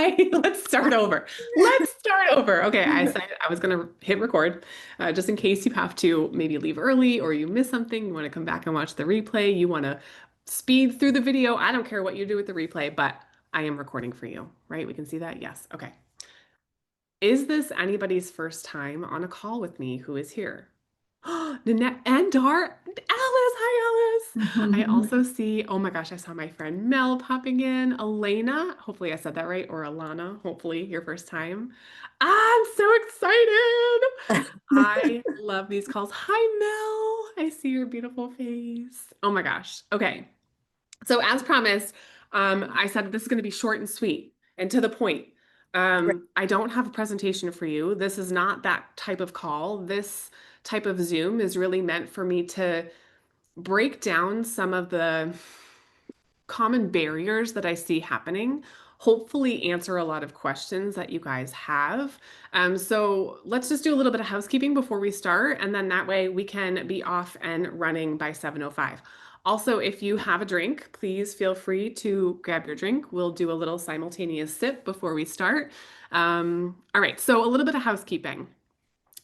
Okay, let's start over. Let's start over. Okay, I said I was going to hit record just in case you have to maybe leave early or you miss something. You want to come back and watch the replay. You want to speed through the video. I don't care what you do with the replay, but I am recording for you, right? We can see that. Yes. Okay. Is this anybody's first time on a call with me who is here? Nanette and Dar. Alice. Hi, Alice. I also see, oh my gosh, I saw my friend Mel popping in. Elena. Hopefully I said that right. Or Alana. Hopefully your first time. I'm so excited. I love these calls. Hi, Mel. I see your beautiful face. Oh my gosh. Okay. So as promised, I said this is going to be short and sweet and to the point. Right. I don't have a presentation for you. This is not that type of call. This type of Zoom is really meant for me to break down some of the common barriers that I see happening, hopefully answer a lot of questions that you guys have. So let's just do a little bit of housekeeping before we start, and then that way we can be off and running by 7:05. Also, if you have a drink, please feel free to grab your drink. We'll do a little simultaneous sip before we start. All right, so a little bit of housekeeping.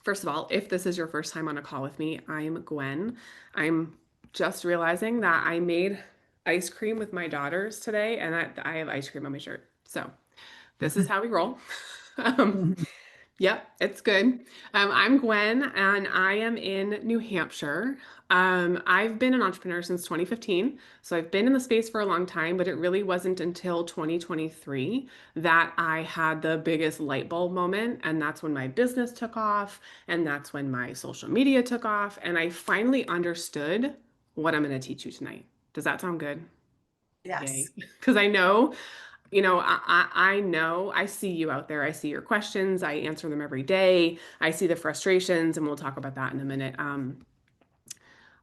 First of all, if this is your first time on a call with me, I'm Gwen. I'm just realizing that I made ice cream with my daughters today, and I have ice cream on my shirt. So this is how we roll. Um, Yep, it's good. I'm Gwen, and I am in New Hampshire. I've been an entrepreneur since 2015, so I've been in the space for a long time, but it really wasn't until 2023 that I had the biggest light bulb moment, and that's when my business took off, and that's when my social media took off, and I finally understood what I'm going to teach you tonight. Does that sound good? Yay. Yes. Because I know I know I see you out there. I see your questions. I answer them every day. I see the frustrations, and we'll talk about that in a minute.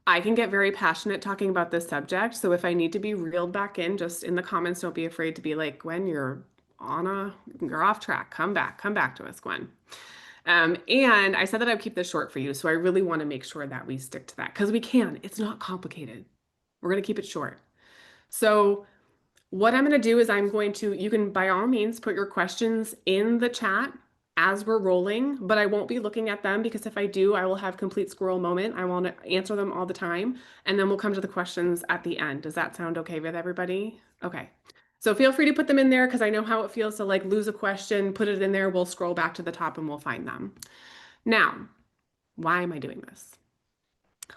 I can get very passionate talking about this subject. So if I need to be reeled back in, just in the comments, don't be afraid to be like, Gwen, you're off track. Come back to us, Gwen. And I said that I'd keep this short for you. So I really want to make sure that we stick to that because we can. It's not complicated. We're going to keep it short. So what I'm going to do is you can by all means put your questions in the chat as we're rolling, but I won't be looking at them because if I do, I will have complete squirrel moment. I want to answer them all the time, and then we'll come to the questions at the end. Does that sound okay with everybody? Okay. So feel free to put them in there because I know how it feels to like lose a question, put it in there, we'll scroll back to the top and we'll find them. Now, why am I doing this?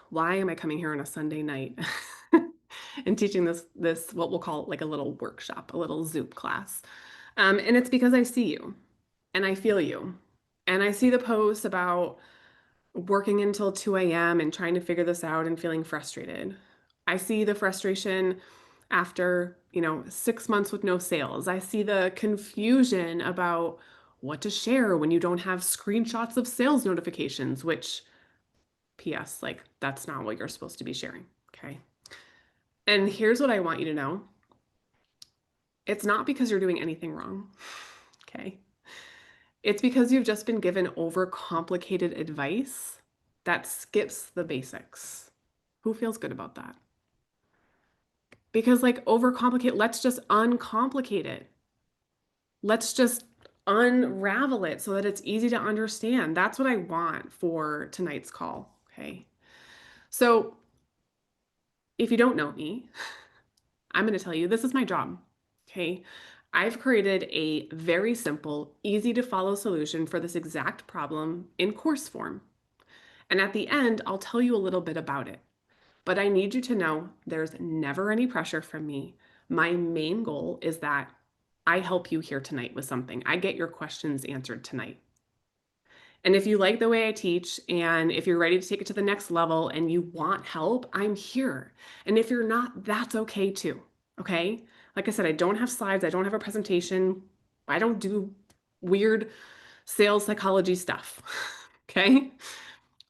Why am I coming here on a Sunday night and teaching this what we'll call like a little workshop, a little Zoom class? And it's because I see you and I feel you. And I see the posts about working until 2 a.m. and trying to figure this out and feeling frustrated. I see the frustration after, 6 months with no sales. I see the confusion about what to share when you don't have screenshots of sales notifications, which PS, like that's not what you're supposed to be sharing. Okay. And here's what I want you to know. It's not because you're doing anything wrong. Okay. It's because you've just been given overcomplicated advice that skips the basics. Who feels good about that? Because, like, overcomplicate, let's just uncomplicate it. Let's just unravel it so that it's easy to understand. That's what I want for tonight's call. Okay. So, if you don't know me, I'm going to tell you this is my job. Okay. I've created a very simple, easy to follow solution for this exact problem in course form. And at the end, I'll tell you a little bit about it. But I need you to know there's never any pressure from me. My main goal is that I help you here tonight with something. I get your questions answered tonight. And if you like the way I teach and if you're ready to take it to the next level and you want help, I'm here. And if you're not, that's okay too. Okay. Like I said, I don't have slides, I don't have a presentation, I don't do weird sales psychology stuff. Okay.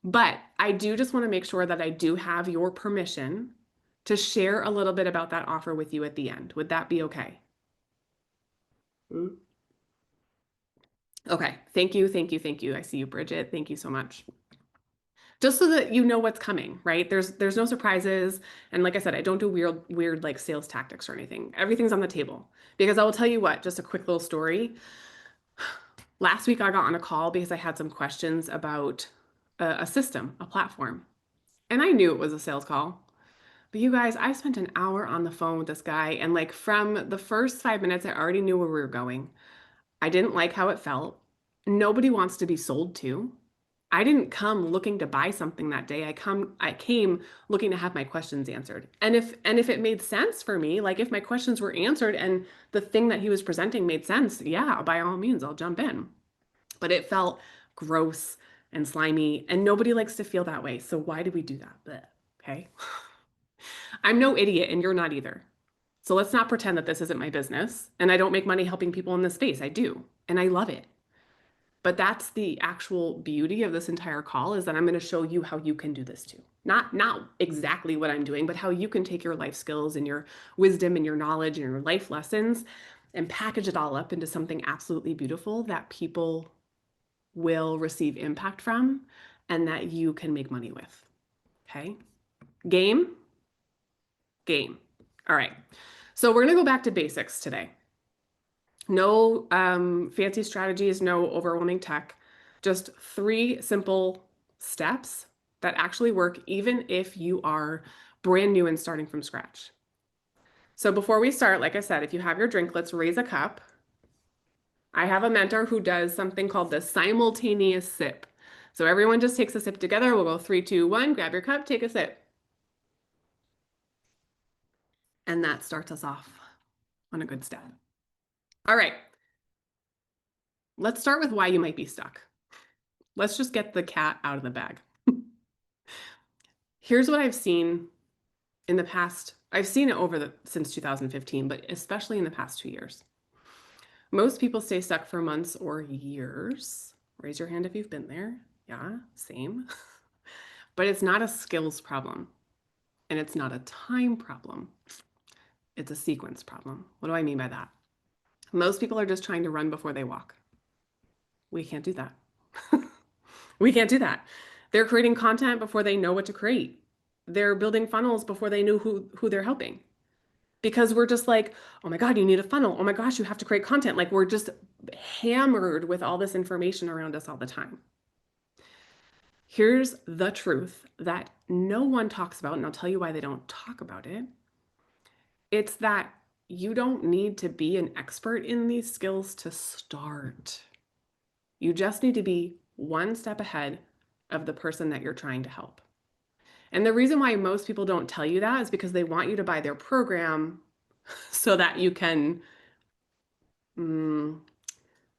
But I do just want to make sure that I do have your permission to share a little bit about that offer with you at the end. Would that be okay? Mm. Okay. Thank you. Thank you. Thank you. I see you, Bridget. Thank you so much. just so that you know what's coming, right? There's no surprises. And like I said, I don't do weird like sales tactics or anything. Everything's on the table. Because I will tell you what, just a quick little story. Last week I got on a call because I had some questions about a system, a platform. And I knew it was a sales call. But you guys, I spent an hour on the phone with this guy, and like from the first 5 minutes, I already knew where we were going. I didn't like how it felt. Nobody wants to be sold to. I didn't come looking to buy something that day. I came looking to have my questions answered. And if it made sense for me, like if my questions were answered and the thing that he was presenting made sense, yeah, by all means, I'll jump in. But it felt gross and slimy, and nobody likes to feel that way. So why do we do that? Blech, okay. I'm no idiot and you're not either. So let's not pretend that this isn't my business and I don't make money helping people in this space. I do, and I love it. But that's the actual beauty of this entire call is that I'm going to show you how you can do this too. Not exactly what I'm doing, but how you can take your life skills and your wisdom and your knowledge and your life lessons and package it all up into something absolutely beautiful that people will receive impact from and that you can make money with. Okay? Game? Game. All right. So we're going to go back to basics today. No fancy strategies, no overwhelming tech, just 3 simple steps that actually work even if you are brand new and starting from scratch. So before we start, like I said, if you have your drink, let's raise a cup. I have a mentor who does something called the simultaneous sip. So everyone just takes a sip together. We'll go 3, 2, 1, grab your cup, take a sip. And that starts us off on a good step. All right. Let's start with why you might be stuck. Let's just get the cat out of the bag. Here's what I've seen in the past. I've seen it since 2015, but especially in the past 2 years. Most people stay stuck for months or years. Raise your hand if you've been there. Yeah, same. But it's not a skills problem, and it's not a time problem. It's a sequence problem. What do I mean by that? Most people are just trying to run before they walk. We can't do that. We can't do that. They're creating content before they know what to create. They're building funnels before they know who they're helping. Because we're just like, oh my God, you need a funnel. Oh my gosh, you have to create content. Like we're just hammered with all this information around us all the time. Here's the truth that no one talks about, and I'll tell you why they don't talk about it. It's that you don't need to be an expert in these skills to start. You just need to be one step ahead of the person that you're trying to help. And the reason why most people don't tell you that is because they want you to buy their program so that you can,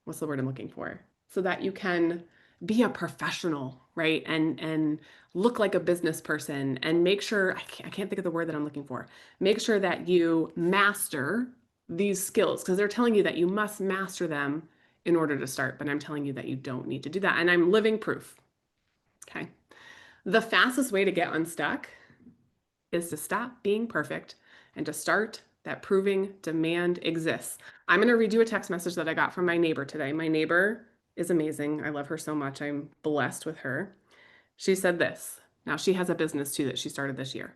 what's the word I'm looking for? So that you can be a professional, right? And look like a business person and make sure, I can't think of the word that I'm looking for. Make sure that you master these skills because they're telling you that you must master them in order to start, but I'm telling you that you don't need to do that. And I'm living proof. Okay. The fastest way to get unstuck is to stop being perfect and to start that proving demand exists. I'm going to read you a text message that I got from my neighbor today. My neighbor is amazing. I love her so much. I'm blessed with her. She said this. Now, she has a business too that she started this year.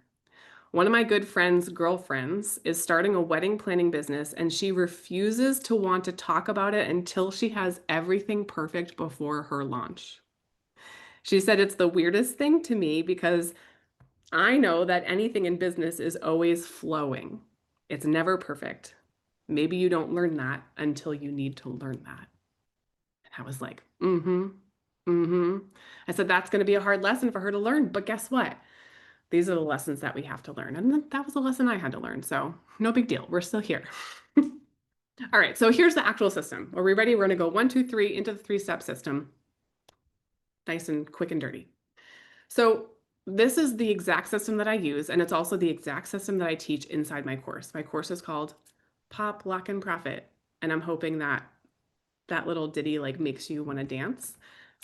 One of my good friend's girlfriends is starting a wedding planning business, and she refuses to want to talk about it until she has everything perfect before her launch. She said it's the weirdest thing to me because I know that anything in business is always flowing. It's never perfect. Maybe you don't learn that until you need to learn that. And I was like, I said, that's going to be a hard lesson for her to learn. But guess what? These are the lessons that we have to learn. And that was a lesson I had to learn. So no big deal. We're still here. All right. So here's the actual system. Are we ready? We're going to go 1, 2, 3 into the 3-step system. Nice and quick and dirty. So this is the exact system that I use, and it's also the exact system that I teach inside my course. My course is called Pop, Lock, and Profit, and I'm hoping that that little ditty like makes you want to dance.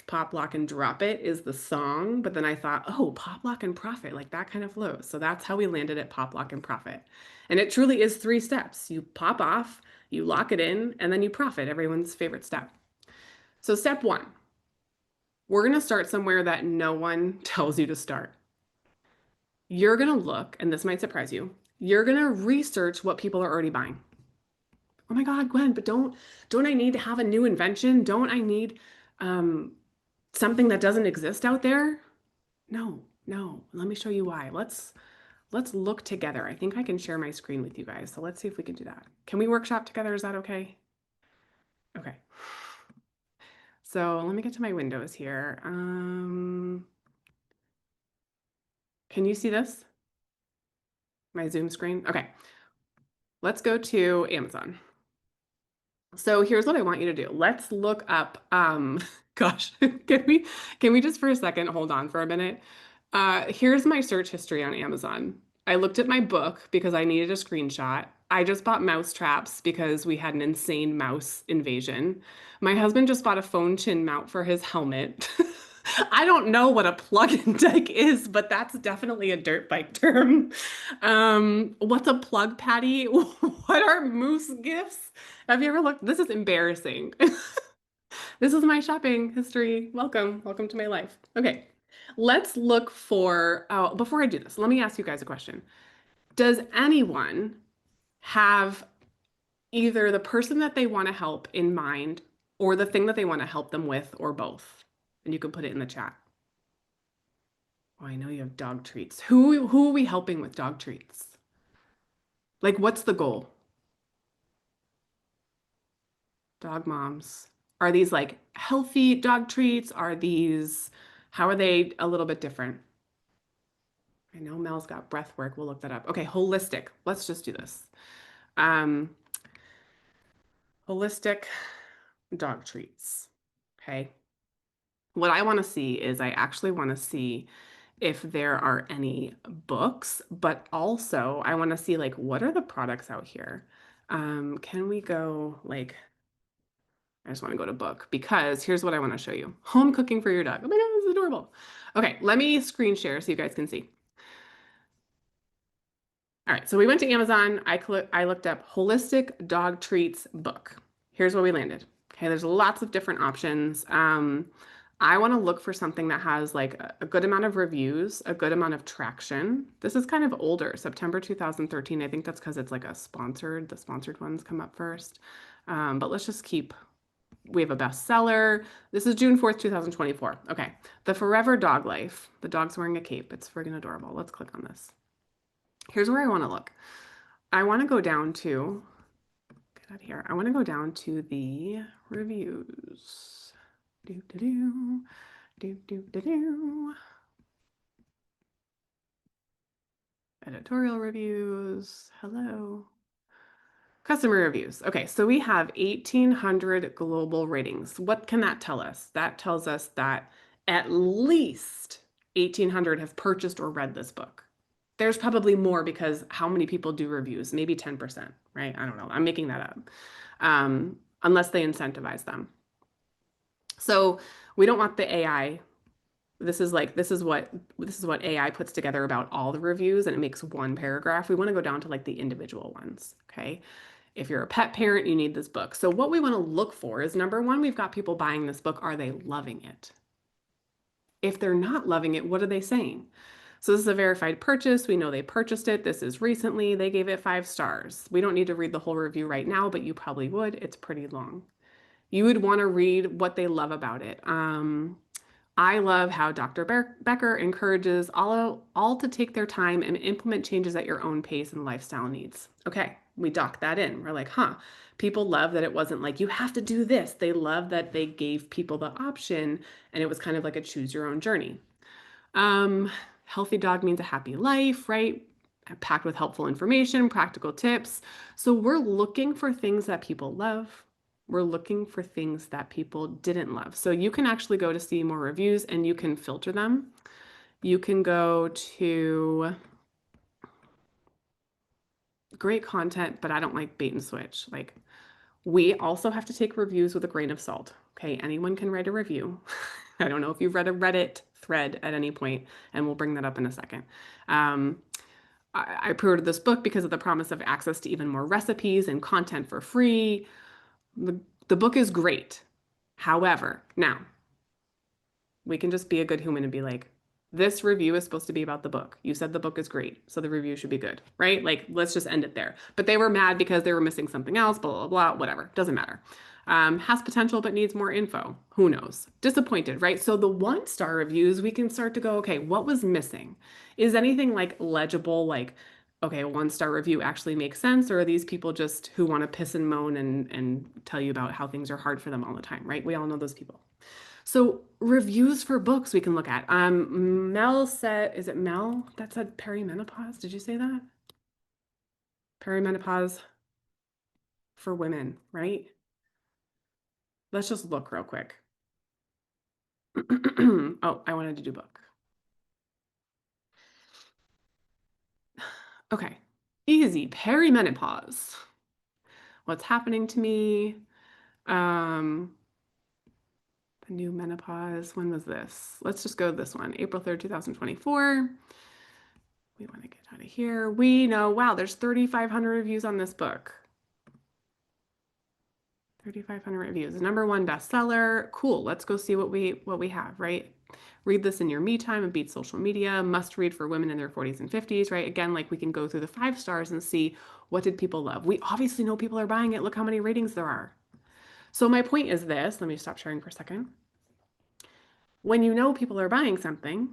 Pop, Lock, and Drop It is the song, but then I thought, oh, Pop, Lock, and Profit, like that kind of flows. So that's how we landed at Pop, Lock, and Profit. And it truly is 3 steps. You pop off, you lock it in, and then you profit, everyone's favorite step. So step 1, We're going to start somewhere that no one tells you to start. You're going to look, and this might surprise you, you're going to research what people are already buying. Oh my God, Gwen, but don't I need to have a new invention? Don't I need um, something that doesn't exist out there? No, no. Let me show you why. Let's look together. I think I can share my screen with you guys. So let's see if we can do that. Can we workshop together? Is that okay? Okay. So let me get to my windows here. Can you see this? My Zoom screen? Okay. Let's go to Amazon. So here's what I want you to do. Let's look up, gosh, can we just for a second hold on for a minute? Here's my search history on Amazon. I looked at my book because I needed a screenshot. I just bought mouse traps because we had an insane mouse invasion. My husband just bought a phone chin mount for his helmet. I don't know what a plug-in deck is, but that's definitely a dirt bike term. What's a plug patty? What are moose gifts? Have you ever looked? This is embarrassing. This is my shopping history. Welcome. Welcome to my life. Okay. Let's look for, oh, before I do this, let me ask you guys a question. Does anyone have either the person that they want to help in mind or the thing that they want to help them with or both? And you can put it in the chat. Oh, I know you have dog treats. Who are we helping with dog treats? Like, what's the goal? Dog moms. Are these like healthy dog treats? How are they a little bit different? I know Mel's got breath work. We'll look that up. Okay, holistic. Let's just do this. Um, holistic dog treats. Okay. What I want to see is I actually want to see if there are any books, but also I want to see like what are the products out here? Can we go like I just want to go to book because here's what I want to show you. Home cooking for your dog. Oh my God, this is adorable. Okay, let me screen share so you guys can see. All right, so we went to Amazon. I looked up holistic dog treats book. Here's where we landed. Okay, there's lots of different options. I want to look for something that has like a good amount of reviews, a good amount of traction. This is kind of older, September 2013. I think that's because it's like the sponsored ones come up first. But let's just we have a bestseller. This is June 4th, 2024. Okay, The Forever Dog Life. The dog's wearing a cape. It's friggin' adorable. Let's click on this. Here's where I want to look. I want to go down to, get out of here. I want to go down to the reviews. Do, do, do, do, do, do, do. Editorial reviews. Hello. Customer reviews. Okay, so we have 1,800 global ratings. What can that tell us? That tells us that at least 1,800 have purchased or read this book. There's probably more because how many people do reviews? Maybe 10%, right? I don't know. I'm making that up. Unless they incentivize them. So we don't want the AI. This is what AI puts together about all the reviews and it makes one paragraph. We want to go down to like the individual ones, okay? If you're a pet parent, you need this book. So what we want to look for is number one, we've got people buying this book. Are they loving it? If they're not loving it, what are they saying? So this is a verified purchase. We know they purchased it. This is recently. They gave it 5 stars. We don't need to read the whole review right now, but you probably would. It's pretty long. You would want to read what they love about it. I love how Dr. Becker encourages all to take their time and implement changes at your own pace and lifestyle needs. Okay, we dock that in. We're like, huh, people love that it wasn't like, you have to do this. They love that they gave people the option and it was kind of like a choose your own journey. Healthy dog means a happy life, right? Packed with helpful information, practical tips. So we're looking for things that people love. We're looking for things that people didn't love. So you can actually go to see more reviews and you can filter them. You can go to great content, but I don't like bait and switch. Like we also have to take reviews with a grain of salt. Okay, anyone can write a review. I don't know if you've read a Reddit thread at any point, and we'll bring that up in a second. I pre-ordered this book because of the promise of access to even more recipes and content for free. The book is great. However, now, We can just be a good human and be like, this review is supposed to be about the book. You said the book is great, so the review should be good, right? Like, let's just end it there. But they were mad because they were missing something else, blah, blah, blah, whatever. Doesn't matter. Has potential but needs more info. Who knows? Disappointed, right? So the 1-star reviews, we can start to go, okay, what was missing? Is anything like legible, like, okay, a 1-star review actually makes sense, or are these people just who want to piss and moan and tell you about how things are hard for them all the time, right? We all know those people. So reviews for books we can look at. Mel said, is it Mel that said perimenopause? Did you say that? Perimenopause for women, right? Let's just look real quick. Oh, I wanted to do book. Okay, easy, perimenopause. What's happening to me? The new menopause, when was this? Let's just go to this one, April 3rd, 2024. We want to get out of here. We know, wow, there's 3,500 reviews on this book. 3,500 reviews. #1 bestseller. Cool. Let's go see what we have, right? Read this in your me time and beat social media. Must read for women in their 40s and 50s, right? Again, like we can go through the 5 stars and see what did people love. We obviously know people are buying it. Look how many ratings there are. So my point is this. Let me stop sharing for a second. When you know people are buying something,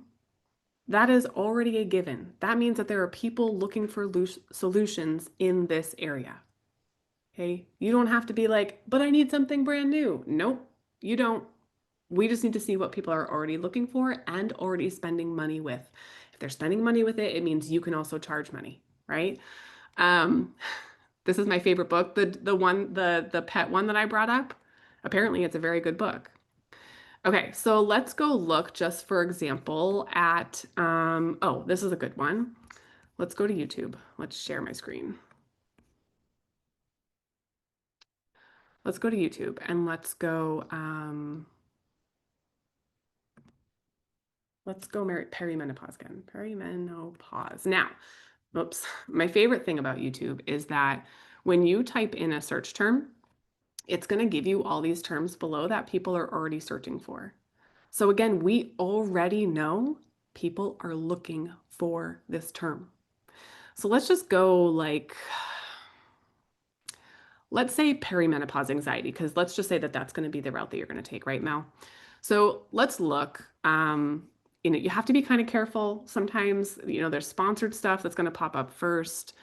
that is already a given. That means that there are people looking for solutions in this area. Okay, you don't have to be like, but I need something brand new. Nope, you don't. We just need to see what people are already looking for and already spending money with. If they're spending money with it, it means you can also charge money, right? This is my favorite book, the pet one that I brought up. Apparently, it's a very good book. Okay, so let's go look just for example at, oh, this is a good one. Let's go to YouTube. Let's share my screen. Let's go to YouTube and let's go perimenopause again. Perimenopause. Now, oops, my favorite thing about YouTube is that when you type in a search term, it's going to give you all these terms below that people are already searching for. So again, we already know people are looking for this term. So let's just go like, let's say perimenopause anxiety, because let's just say that that's going to be the route that you're going to take, right, Mel? So let's look. You have to be kind of careful. Sometimes, there's sponsored stuff that's going to pop up first.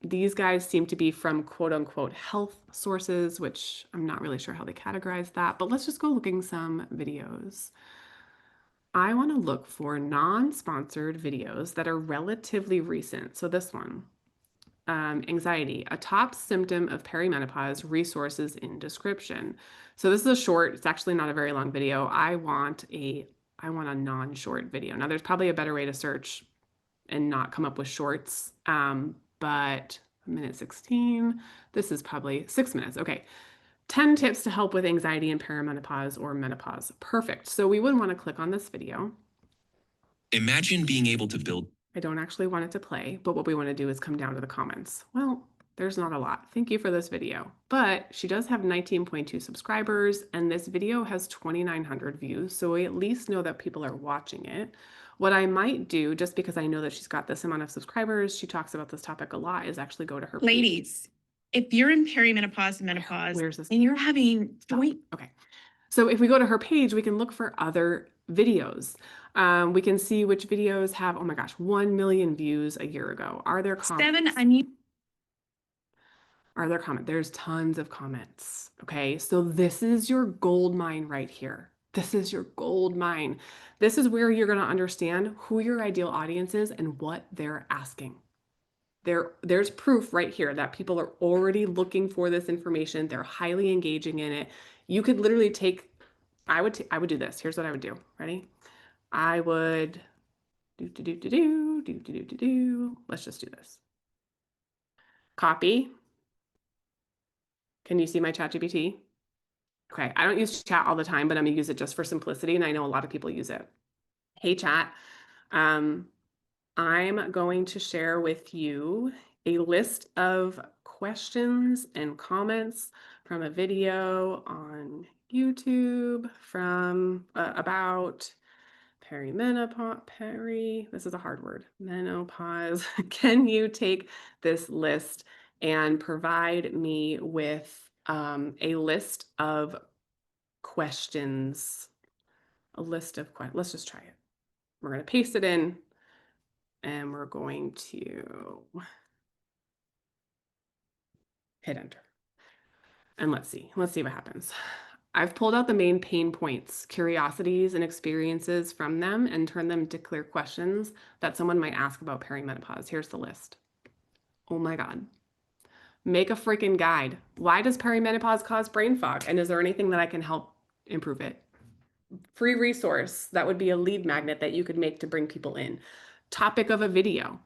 These guys seem to be from quote unquote health sources, which I'm not really sure how they categorize that, but let's just go looking some videos. I want to look for non-sponsored videos that are relatively recent. So this one, anxiety, a top symptom of perimenopause, resources in description. So this is a short, it's actually not a very long video. I want a non-short video. Now there's probably a better way to search and not come up with shorts, but 1:16, this is probably 6 minutes. Okay. 10 tips to help with anxiety and perimenopause or menopause. Perfect. So we would want to click on this video. Imagine being able to build. I don't actually want it to play, but what we want to do is come down to the comments. Well, there's not a lot. Thank you for this video. But she does have 19.2 subscribers, and this video has 2,900 views. So we at least know that people are watching it. What I might do, just because I know that she's got this amount of subscribers, she talks about this topic a lot, is actually go to her page. Ladies, if you're in perimenopause and menopause, Where's this? and you're having joint. Okay. So if we go to her page, we can look for other videos. We can see which videos have, oh my gosh, 1 million views a year ago. Are there comments? Are there comments? There's tons of comments. Okay. So this is your gold mine right here. This is your gold mine. This is where you're going to understand who your ideal audience is and what they're asking. There's proof right here that people are already looking for this information. They're highly engaging in it. You could literally take, I would do this. Here's what I would do. Ready? I would let's just do this. Copy. Can you see my ChatGPT? Okay, I don't use chat all the time, but I'm gonna use it just for simplicity, and I know a lot of people use it. Hey chat, I'm going to share with you a list of questions and comments from a video on YouTube from about this is a hard word, menopause. Can you take this list and provide me with a list of questions? A list of questions. Let's just try it. We're going to paste it in and we're going to hit enter. And let's see what happens. I've pulled out the main pain points, curiosities, and experiences from them and turned them into clear questions that someone might ask about perimenopause. Here's the list. Oh my God. Make a freaking guide. Why does perimenopause cause brain fog? And is there anything that I can help improve it? Free resource. That would be a lead magnet that you could make to bring people in. Topic of a video.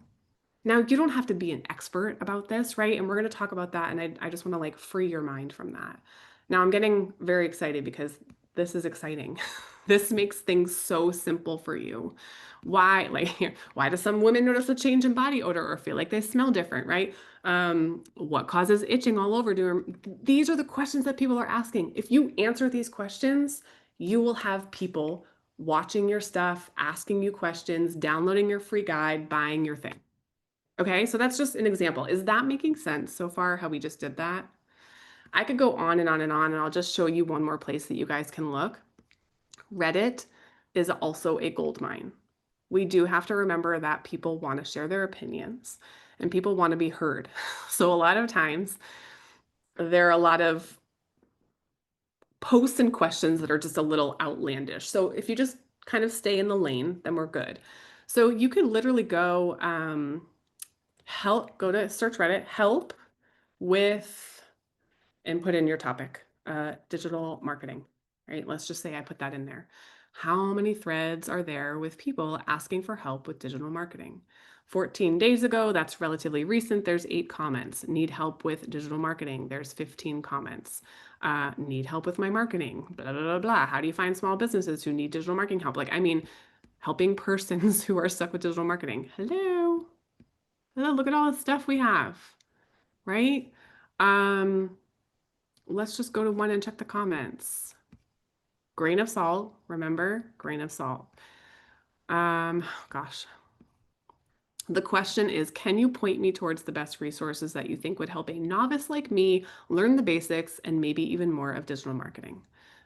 Now, you don't have to be an expert about this, right? And we're going to talk about that. And I just want to like free your mind from that. Now, I'm getting very excited because this is exciting. This makes things so simple for you. Why, like, why do some women notice a change in body odor or feel like they smell different, right? What causes itching all over? These are the questions that people are asking. If you answer these questions, you will have people watching your stuff, asking you questions, downloading your free guide, buying your thing. Okay, so that's just an example. Is that making sense so far, how we just did that? I could go on and on and on, and I'll just show you one more place that you guys can look. Reddit is also a gold mine. We do have to remember that people want to share their opinions and people want to be heard. So a lot of times there are a lot of posts and questions that are just a little outlandish. So if you just kind of stay in the lane, then we're good. So you could literally go go to search Reddit, help with, and put in your topic, digital marketing, right? Let's just say I put that in there. How many threads are there with people asking for help with digital marketing? 14 days ago, that's relatively recent, there's 8 comments. Need help with digital marketing, there's 15 comments. Need help with my marketing, blah, blah, blah, blah. How do you find small businesses who need digital marketing help? Like, I mean, helping persons who are stuck with digital marketing. Hello. Look at all the stuff we have, right? Let's just go to one and check the comments. Grain of salt, remember? Grain of salt. Gosh. The question is, can you point me towards the best resources that you think would help a novice like me learn the basics and maybe even more of digital marketing?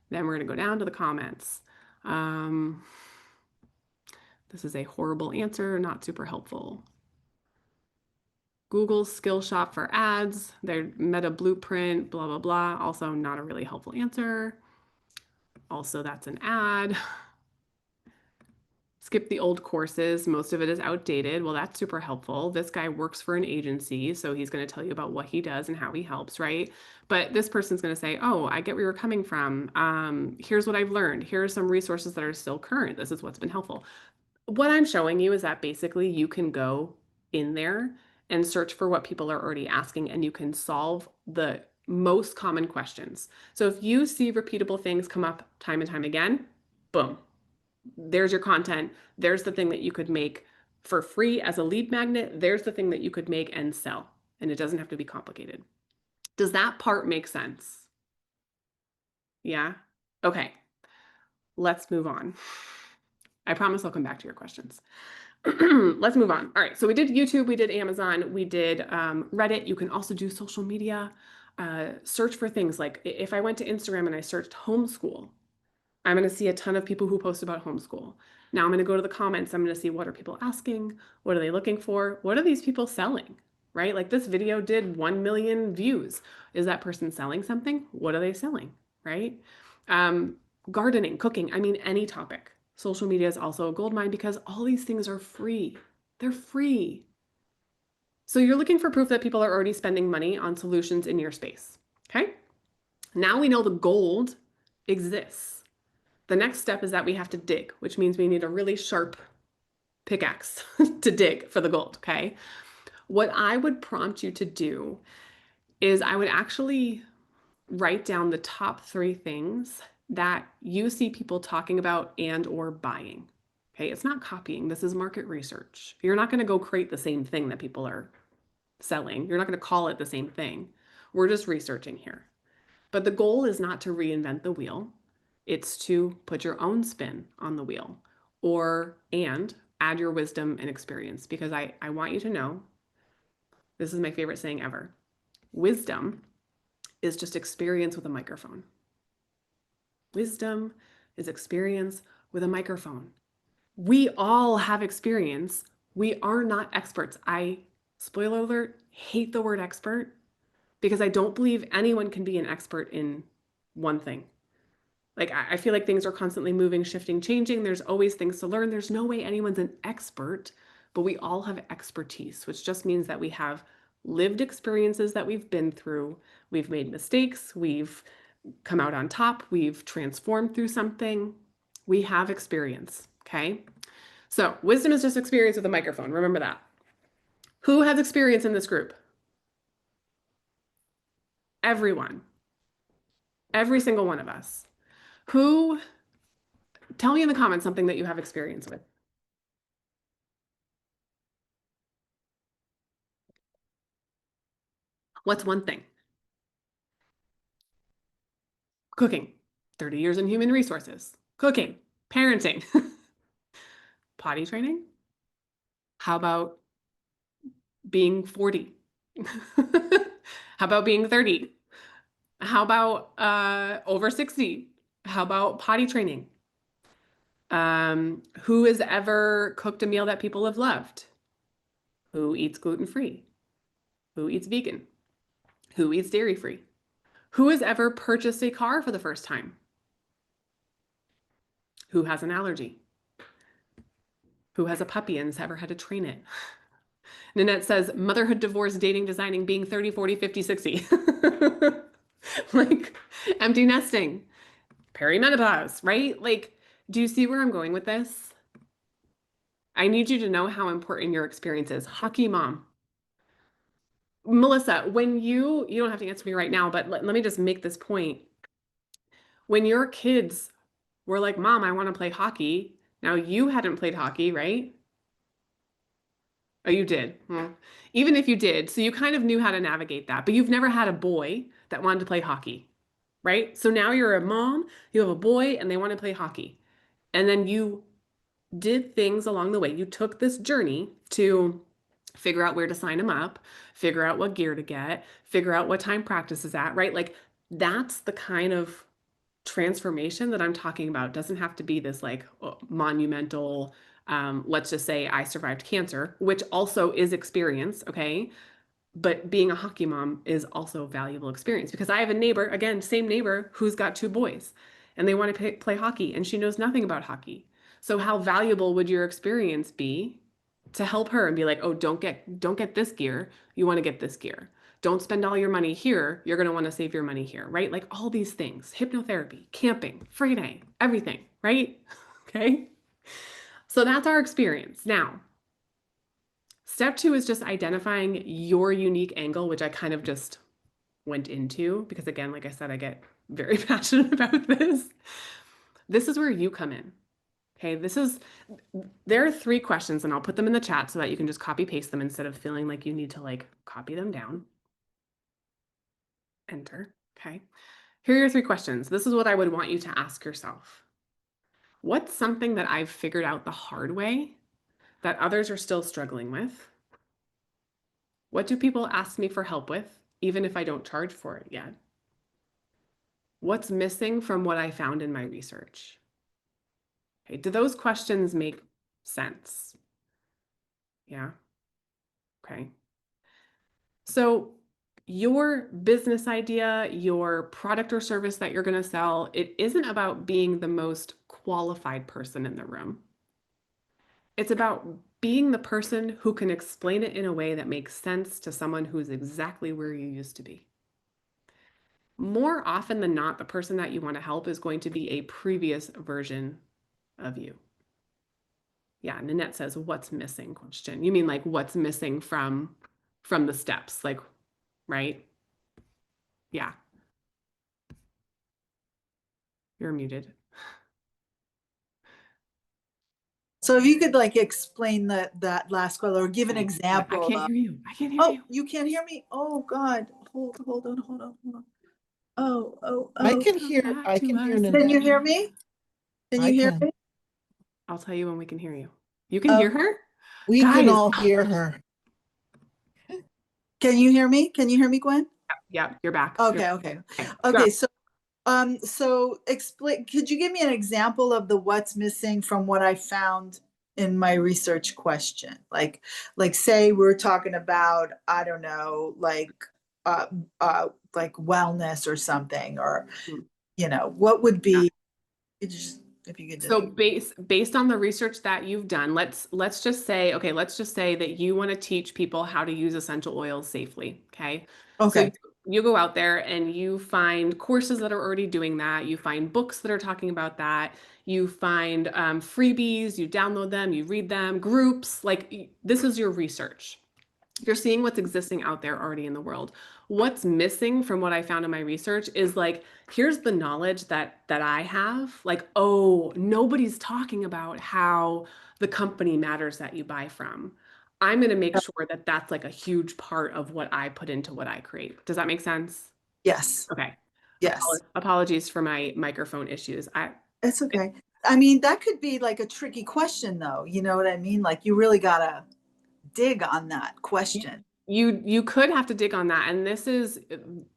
Then we're going to go down to the comments. This is a horrible answer, not super helpful. Google's Skillshop for ads, their Meta Blueprint, blah, blah, blah. Also not a really helpful answer. Also, that's an ad. Skip the old courses. Most of it is outdated. Well, that's super helpful. This guy works for an agency, so he's going to tell you about what he does and how he helps, right? But this person's going to say, oh, I get where you're coming from. Here's what I've learned. Here are some resources that are still current. This is what's been helpful. What I'm showing you is that basically you can go in there and search for what people are already asking, and you can solve the most common questions. So if you see repeatable things come up time and time again, boom, there's your content. There's the thing that you could make for free as a lead magnet. There's the thing that you could make and sell, and it doesn't have to be complicated. Does that part make sense? Yeah? Okay, let's move on. I promise I'll come back to your questions. Let's move on. All right, so we did YouTube, we did Amazon, we did Reddit. You can also do social media. Search for things like if I went to Instagram and I searched homeschool, I'm going to see a ton of people who post about homeschool. Now I'm going to go to the comments. I'm going to see what are people asking? What are they looking for? What are these people selling? Right? Like this video did 1 million views. Is that person selling something? What are they selling? Right? Gardening, cooking, I mean, any topic. Social media is also a gold mine because all these things are free. They're free. So you're looking for proof that people are already spending money on solutions in your space. Okay? Now we know the gold exists. The next step is that we have to dig, which means we need a really sharp pickaxe to dig for the gold, okay? What I would prompt you to do is I would actually write down the top 3 things that you see people talking about and or buying. Okay, it's not copying. This is market research. You're not going to go create the same thing that people are selling. You're not going to call it the same thing. We're just researching here. But the goal is not to reinvent the wheel. It's to put your own spin on the wheel and add your wisdom and experience. Because I want you to know, this is my favorite saying ever. Wisdom is just experience with a microphone. Wisdom is experience with a microphone. We all have experience. We are not experts. Spoiler alert, hate the word expert because I don't believe anyone can be an expert in one thing. Like, I feel like things are constantly moving, shifting, changing. There's always things to learn. There's no way anyone's an expert, but we all have expertise, which just means that we have lived experiences that we've been through. We've made mistakes. We've come out on top. We've transformed through something. We have experience, okay? So wisdom is just experience with a microphone. Remember that. Who has experience in this group? Everyone. Every single one of us. Tell me in the comments something that you have experience with. What's one thing? Cooking. 30 years in human resources. Cooking. Parenting. Potty training. How about being 40? How about being 30? How about over 60? How about potty training? Who has ever cooked a meal that people have loved? Who eats gluten-free? Who eats vegan? Who eats dairy-free? Who has ever purchased a car for the first time? Who has an allergy? Who has a puppy and has ever had to train it? Nanette says, motherhood, divorce, dating, designing, being 30, 40, 50, 60. Like empty nesting, perimenopause, right? Like, do you see where I'm going with this? I need you to know how important your experience is. Hockey mom. Melissa, when you don't have to answer me right now, but let me just make this point. When your kids were like, Mom, I want to play hockey. Now you hadn't played hockey, right? Oh, you did. Well, even if you did, so you kind of knew how to navigate that, but you've never had a boy that wanted to play hockey, right? So now you're a mom, you have a boy, and they want to play hockey. And then you did things along the way. You took this journey to figure out where to sign them up, figure out what gear to get, figure out what time practice is at, right? Like, that's the kind of transformation that I'm talking about. It doesn't have to be this like monumental, let's just say I survived cancer, which also is experience, okay? But being a hockey mom is also a valuable experience because I have a neighbor, again, same neighbor, who's got 2 boys and they want to play hockey and she knows nothing about hockey. So how valuable would your experience be to help her and be like, oh, don't get this gear. You want to get this gear. Don't spend all your money here. You're going to want to save your money here, right? Like all these things, hypnotherapy, camping, free day, everything, right? Okay. So that's our experience. Now, step 2 is just identifying your unique angle, which I kind of just went into because again, like I said, I get very passionate about this. This is where you come in. Okay, there are 3 questions and I'll put them in the chat so that you can just copy paste them instead of feeling like you need to like copy them down. Enter, okay. Here are your 3 questions. This is what I would want you to ask yourself. What's something that I've figured out the hard way that others are still struggling with? What do people ask me for help with, even if I don't charge for it yet? What's missing from what I found in my research? Okay, do those questions make sense? Yeah. Okay. So your business idea, your product or service that you're going to sell, it isn't about being the most qualified person in the room. It's about being the person who can explain it in a way that makes sense to someone who's exactly where you used to be. More often than not, the person that you want to help is going to be a previous version of you. Yeah, Nanette says, what's missing question. You mean like what's missing from the steps, like, right? Yeah. You're muted. So if you could like explain that last question or give an example. I can't hear you. I can't hear Oh, you. you can't hear me? Oh God. Hold on. Oh. I can Come hear, back I to can hear us. Nanette. Can you hear me? Can I you hear can. me? I'll tell you when we can hear you. You can Oh. hear her? We can Guys. all hear her. Can you hear me? Can you hear me, Gwen? Yeah, you're back. You're- Okay. okay. Okay, so explain, could you give me an example of the what's missing from what I found in my research question? Like say we're talking about, I don't know, uh like wellness or something, or Hmm. what would be, if you could just. So based on the research that you've done, let's just say, okay, let's just say that you want to teach people how to use essential oils safely. Okay. So Okay. you go out there and you find courses that are already doing that. You find books that are talking about that. You find freebies, you download them, you read them, groups, like this is your research. You're seeing what's existing out there already in the world. What's missing from what I found in my research is like, here's the knowledge that I have. Like, oh, nobody's talking about how the company matters that you buy from. I'm going to make sure that that's like a huge part of what I put into what I create. Does that make sense? Yes. Okay. Yes. Apologies for my microphone issues. It's okay. I mean, that could be like a tricky question though. You know what I mean? Like you really gotta dig on that question. You could have to dig on that, and this is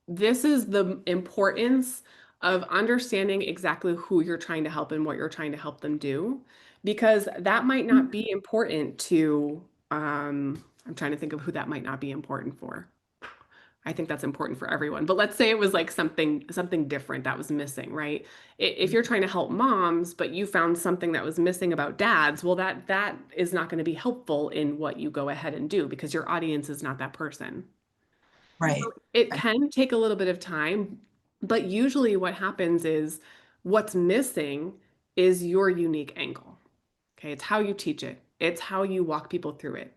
the importance of understanding exactly who you're trying to help and what you're trying to help them do, because that might not be important to I'm trying to think of who that might not be important for. I think that's important for everyone. But let's say it was like something different that was missing, right? If you're trying to help moms, but you found something that was missing about dads, well, that is not going to be helpful in what you go ahead and do because your audience is not that person. Right. It can take a little bit of time, but usually what happens is what's missing is your unique angle. Okay, it's how you teach it. It's how you walk people through it.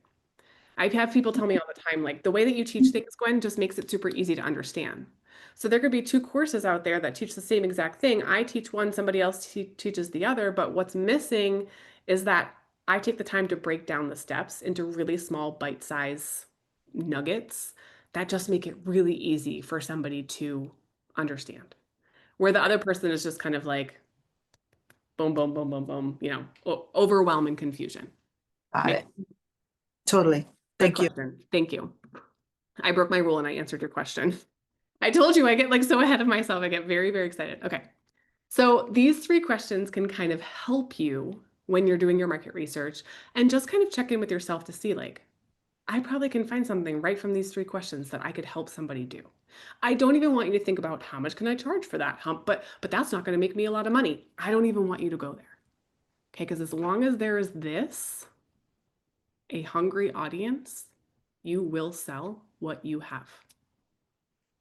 I have people tell me all the time, like the way that you teach things, Gwen, just makes it super easy to understand. So there could be two courses out there that teach the same exact thing. I teach one, somebody else teaches the other, but what's missing is that I take the time to break down the steps into really small bite-size nuggets that just make it really easy for somebody to understand. Where the other person is just kind of like boom, boom, boom, boom, boom, overwhelming confusion. Got it. Totally. Good Thank you. question. Thank you. I broke my rule and I answered your question. I told you I get like so ahead of myself. I get very, very excited. Okay. So these three questions can kind of help you when you're doing your market research and just kind of check in with yourself to see like, I probably can find something right from these three questions that I could help somebody do. I don't even want you to think about how much can I charge for that hump, but that's not going to make me a lot of money. I don't even want you to go there. Okay, because as long as there is this, a hungry audience, you will sell what you have.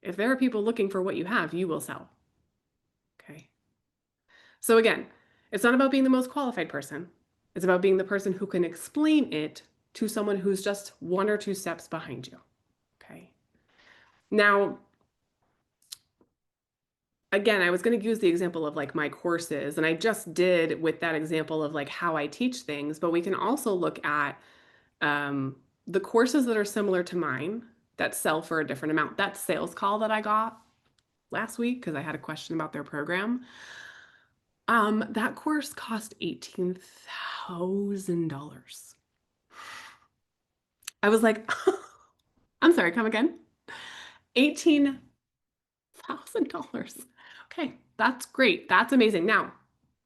If there are people looking for what you have, you will sell. Okay. So again, it's not about being the most qualified person. It's about being the person who can explain it to someone who's just one or two steps behind you. Okay. Now, again, I was going to use the example of like my courses, and I just did with that example of like how I teach things, but we can also look at the courses that are similar to mine that sell for a different amount. That sales call that I got last week because I had a question about their program. That course cost $18,000. I was like, I'm sorry, come again? $18,000. Okay, that's great. That's amazing. Now,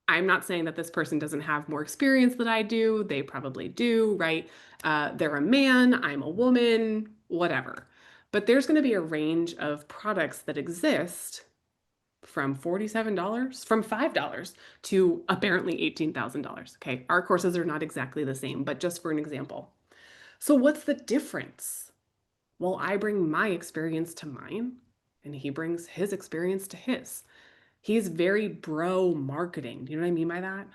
I'm not saying that this person doesn't have more experience than I do. They probably do, right? They're a man, I'm a woman, whatever. But there's going to be a range of products that exist from $47, from $5 to apparently $18,000. Okay, our courses are not exactly the same, but just for an example. So what's the difference? Well, I bring my experience to mine, and he brings his experience to his. He's very bro marketing. You know what I mean by that?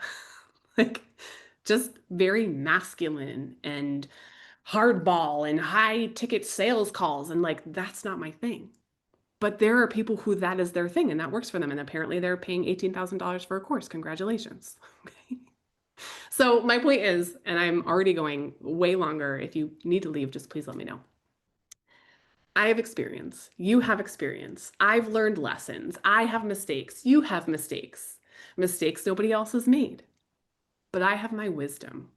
Like, just very masculine and hardball and high ticket sales calls. And like, that's not my thing. But there are people who that is their thing and that works for them. And apparently they're paying $18,000 for a course. Congratulations. Okay. So my point is, and I'm already going way longer. If you need to leave, just please let me know. I have experience. You have experience. I've learned lessons. I have mistakes. You have mistakes. Mistakes nobody else has made. But I have my wisdom.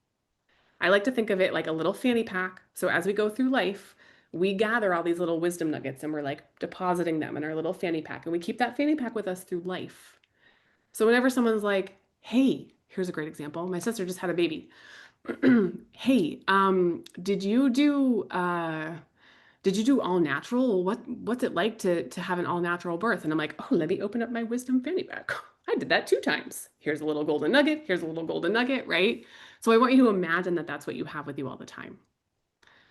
I like to think of it like a little fanny pack. So as we go through life, we gather all these little wisdom nuggets and we're like depositing them in our little fanny pack. And we keep that fanny pack with us through life. So whenever someone's like, hey, here's a great example. My sister just had a baby. Hey, did you do all natural? What's it like to have an all natural birth? And I'm like, oh, let me open up my wisdom fanny pack. I did that 2 times. Here's a little golden nugget. Here's a little golden nugget, right? So I want you to imagine that that's what you have with you all the time.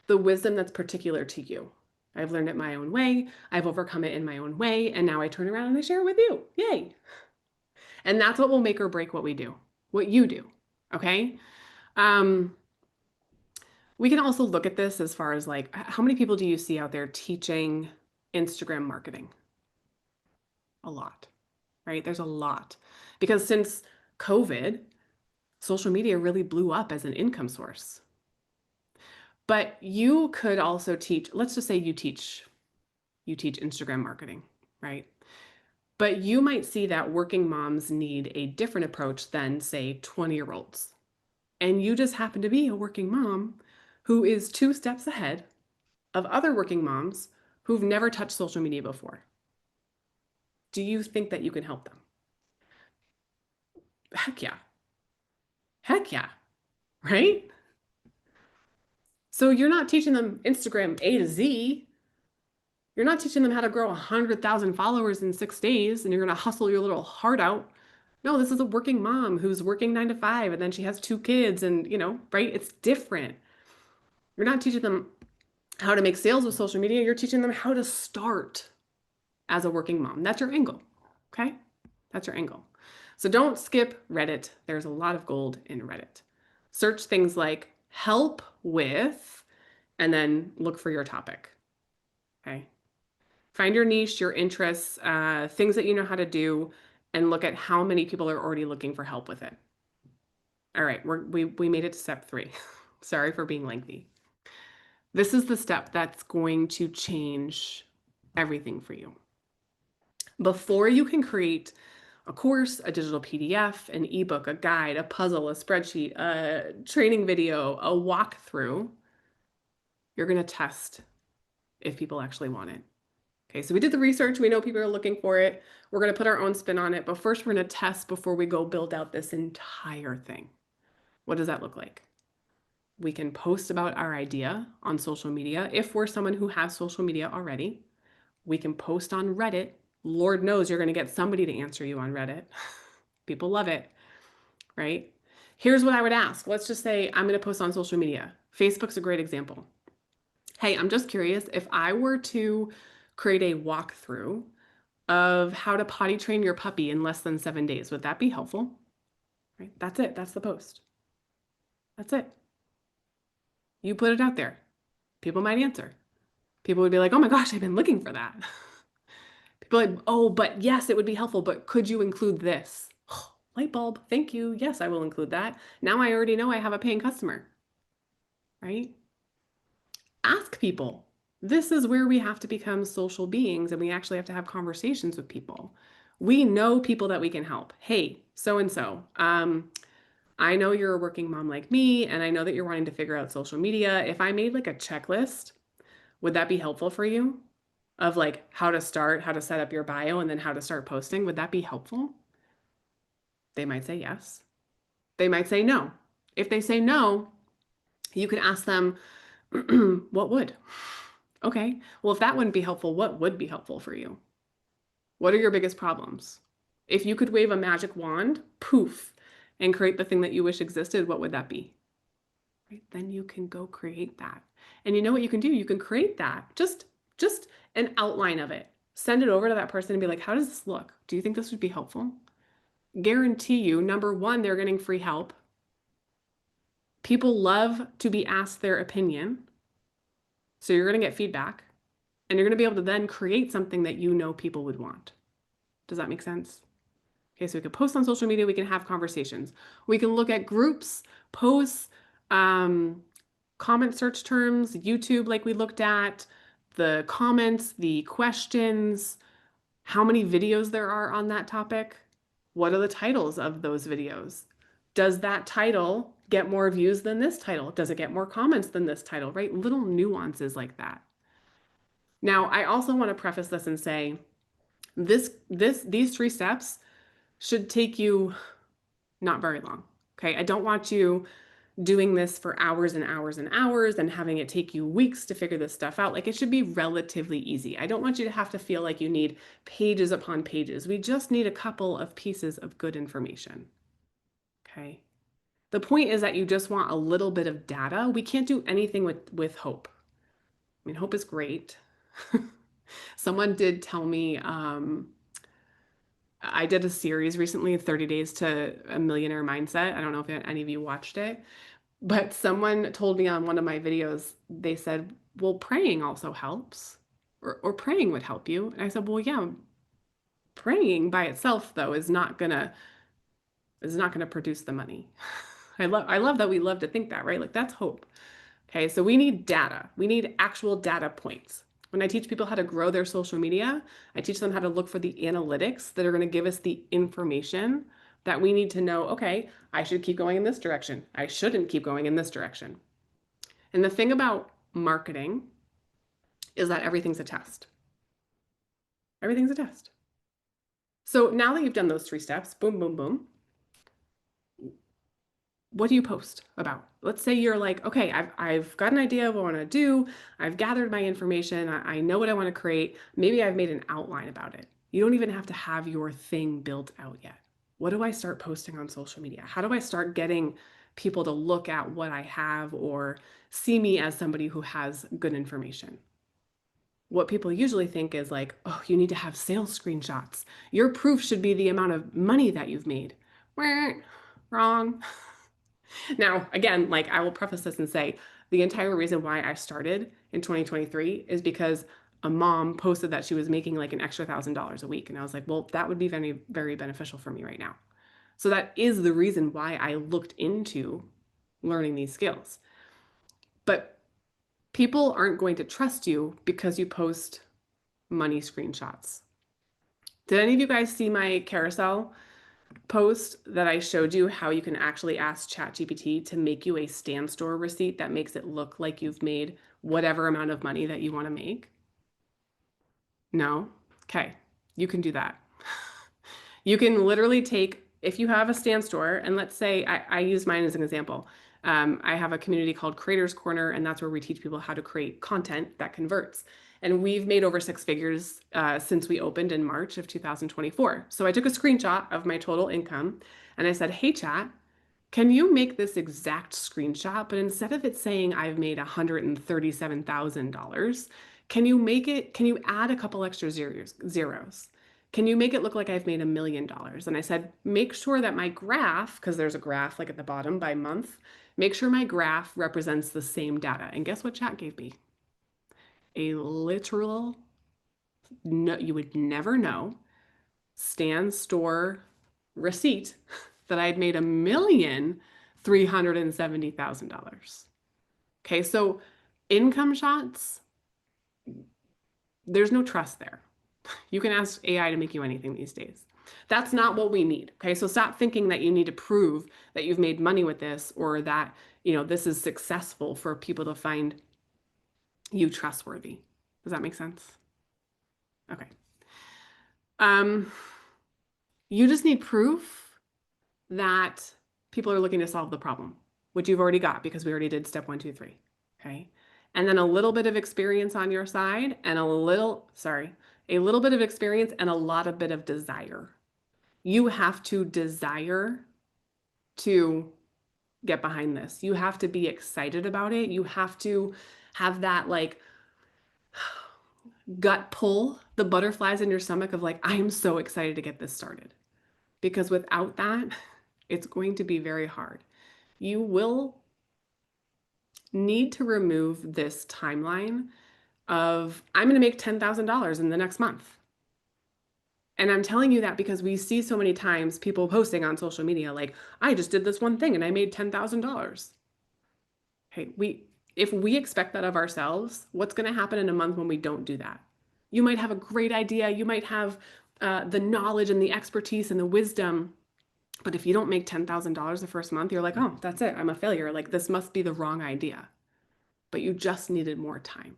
The wisdom that's particular to you. I've learned it my own way. I've overcome it in my own way. And now I turn around and I share it with you. Yay. And that's what will make or break what we do, what you do. Okay. We can also look at this as far as like, how many people do you see out there teaching Instagram marketing? A lot, right? There's a lot. Because since COVID, social media really blew up as an income source. But you could also teach, let's just say you teach Instagram marketing, right? But you might see that working moms need a different approach than, say, 20-year-olds. And you just happen to be a working mom who is 2 steps ahead of other working moms who've never touched social media before. Do you think that you can help them? Heck yeah. Heck yeah. Right? So you're not teaching them Instagram A to Z. You're not teaching them how to grow 100,000 followers in 6 days and you're going to hustle your little heart out. No, this is a working mom who's working 9 to 5 and then she has 2 kids and, right? It's different. You're not teaching them how to make sales with social media. You're teaching them how to start as a working mom. That's your angle. Okay? That's your angle. So don't skip Reddit. There's a lot of gold in Reddit. Search things like help with, and then look for your topic. Okay? Find your niche, your interests, things that you know how to do, and look at how many people are already looking for help with it. All right, we made it to step 3. Sorry for being lengthy. This is the step that's going to change everything for you. Before you can create a course, a digital PDF, an ebook, a guide, a puzzle, a spreadsheet, a training video, a walkthrough, you're going to test if people actually want it. Okay, so we did the research. We know people are looking for it. We're going to put our own spin on it. But first, we're going to test before we go build out this entire thing. What does that look like? We can post about our idea on social media. If we're someone who has social media already, we can post on Reddit. Lord knows you're going to get somebody to answer you on Reddit. People love it, right? Here's what I would ask. Let's just say I'm going to post on social media. Facebook's a great example. Hey, I'm just curious, if I were to create a walkthrough of how to potty train your puppy in less than 7 days, would that be helpful? Right? That's it. That's the post. That's it. You put it out there. People might answer. People would be like, oh my gosh, I've been looking for that. People are like, oh, but yes, it would be helpful, but could you include this? Oh, light bulb, thank you. Yes, I will include that. Now I already know I have a paying customer, right? Ask people. This is where we have to become social beings and we actually have to have conversations with people. We know people that we can help. Hey, so-and-so, I know you're a working mom like me, and I know that you're wanting to figure out social media. If I made like a checklist, would that be helpful for you? Of like how to start, how to set up your bio, and then how to start posting? Would that be helpful? They might say yes. They might say no. If they say no, you can ask them, what would? Okay, well, if that wouldn't be helpful, what would be helpful for you? What are your biggest problems? If you could wave a magic wand, poof, and create the thing that you wish existed, what would that be? Right? Then you can go create that. And you know what you can do? You can create that, just an outline of it. Send it over to that person and be like, how does this look? Do you think this would be helpful? Guarantee you, number 1, they're getting free help. People love to be asked their opinion. So you're going to get feedback and you're going to be able to then create something that you know people would want. Does that make sense? Okay, so we can post on social media, we can have conversations. We can look at groups, posts, comment search terms, YouTube like we looked at, the comments, the questions, how many videos there are on that topic. What are the titles of those videos? Does that title get more views than this title? Does it get more comments than this title, right? Little nuances like that. Now, I also want to preface this and say these 3 steps should take you not very long. Okay. I don't want you doing this for hours and hours and hours and having it take you weeks to figure this stuff out. Like, it should be relatively easy. I don't want you to have to feel like you need pages upon pages. We just need a couple of pieces of good information. Okay. The point is that you just want a little bit of data. We can't do anything with hope. I mean, hope is great. Someone did tell me, I did a series recently, 30 Days to a Millionaire Mindset. I don't know if any of you watched it, but someone told me on one of my videos, they said, well, praying also helps, or praying would help you. And I said, well, yeah, praying by itself, though, is not gonna produce the money. I love that we love to think that, right? Like, that's hope. Okay, so we need data. We need actual data points. When I teach people how to grow their social media, I teach them how to look for the analytics that are going to give us the information that we need to know, okay, I should keep going in this direction. I shouldn't keep going in this direction. And the thing about marketing is that everything's a test. Everything's a test. So now that you've done those 3 steps, boom, boom, boom, what do you post about? Let's say you're like, okay, I've got an idea of what I want to do. I've gathered my information. I know what I want to create. Maybe I've made an outline about it. You don't even have to have your thing built out yet. What do I start posting on social media? How do I start getting people to look at what I have or see me as somebody who has good information? What people usually think is like, oh, you need to have sales screenshots. Your proof should be the amount of money that you've made. Wrong. Now, again, like, I will preface this and say the entire reason why I started in 2023 is because a mom posted that she was making like an extra $1,000 a week. And I was like, well, that would be very, very beneficial for me right now. So that is the reason why I looked into learning these skills. But people aren't going to trust you because you post money screenshots. Did any of you guys see my carousel post that I showed you how you can actually ask ChatGPT to make you a Stan Store receipt that makes it look like you've made whatever amount of money that you want to make? No? Okay, you can do that. You can literally take, if you have a Stan Store, and let's say, I use mine as an example. I have a community called Creators Corner, and that's where we teach people how to create content that converts. And we've made over 6 figures since we opened in March of 2024. So I took a screenshot of my total income and I said, hey, chat, can you make this exact screenshot? But instead of it saying I've made $137,000, can you add a couple extra zeros? Can you make it look like I've made $1 million? And I said, make sure that my graph, because there's a graph like at the bottom by month, make sure my graph represents the same data. And guess what chat gave me? A literal, no, you would never know, Stan Store receipt that I had made $1,370,000. Okay, so income shots, there's no trust there. You can ask AI to make you anything these days. That's not what we need. Okay, so stop thinking that you need to prove that you've made money with this or that, you know, this is successful for people to find you trustworthy. Does that make sense? Okay. You just need proof that people are looking to solve the problem, which you've already got because we already did step 1, 2, 3. Okay. And then a little bit of experience on your side and a little bit of experience and a lot of bit of desire. You have to desire to get behind this. You have to be excited about it. You have to have that like gut pull, the butterflies in your stomach of like, I am so excited to get this started. Because without that, it's going to be very hard. You will need to remove this timeline of, I'm going to make $10,000 in the next month. And I'm telling you that because we see so many times people posting on social media like, I just did this one thing and I made $10,000. Okay, if we expect that of ourselves, what's going to happen in a month when we don't do that? You might have a great idea. You might have the knowledge and the expertise and the wisdom. But if you don't make $10,000 the first month, you're like, oh, that's it. I'm a failure. Like, this must be the wrong idea. But you just needed more time.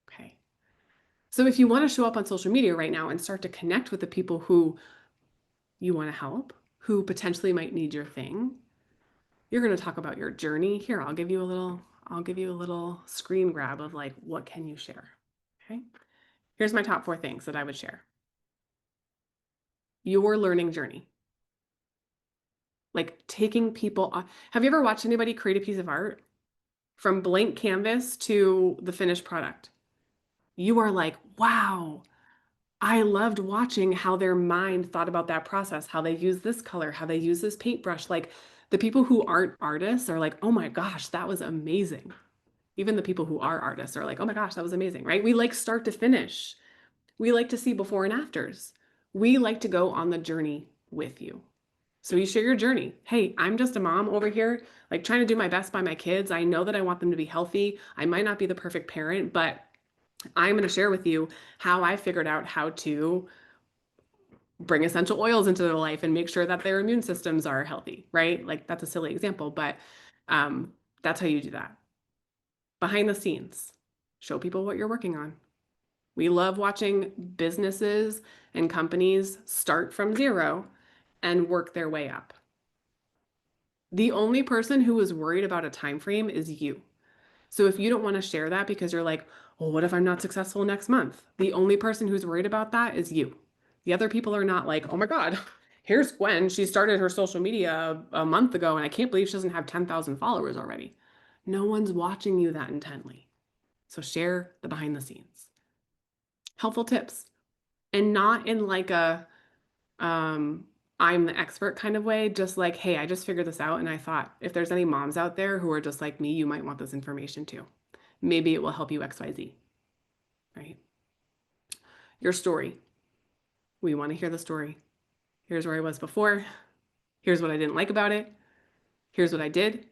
Okay. So if you want to show up on social media right now and start to connect with the people who you want to help, who potentially might need your thing, you're going to talk about your journey. Here, I'll give you a little screen grab of like, what can you share? Okay. Here's my top 4 things that I would share. Your learning journey. Like taking people on. Have you ever watched anybody create a piece of art from blank canvas to the finished product? You are like, wow, I loved watching how their mind thought about that process, how they use this color, how they use this paintbrush. Like the people who aren't artists are like, oh my gosh, that was amazing. Even the people who are artists are like, oh my gosh, that was amazing, right? We like start to finish. We like to see before and afters. We like to go on the journey with you. So you share your journey. Hey, I'm just a mom over here, like trying to do my best by my kids. I know that I want them to be healthy. I might not be the perfect parent, but I'm going to share with you how I figured out how to bring essential oils into their life and make sure that their immune systems are healthy, right? Like that's a silly example, but that's how you do that. Behind the scenes, show people what you're working on. We love watching businesses and companies start from zero and work their way up. The only person who is worried about a time frame is you. So if you don't want to share that because you're like, well, what if I'm not successful next month? The only person who's worried about that is you. The other people are not like, oh my God, here's Gwen. She started her social media a month ago and I can't believe she doesn't have 10,000 followers already. No one's watching you that intently. So share the behind the scenes. Helpful tips. And not in like a, I'm the expert kind of way, just like, hey, I just figured this out. And I thought if there's any moms out there who are just like me, you might want this information too. Maybe it will help you XYZ, right? Your story. We want to hear the story. Here's where I was before. Here's what I didn't like about it. Here's what I did.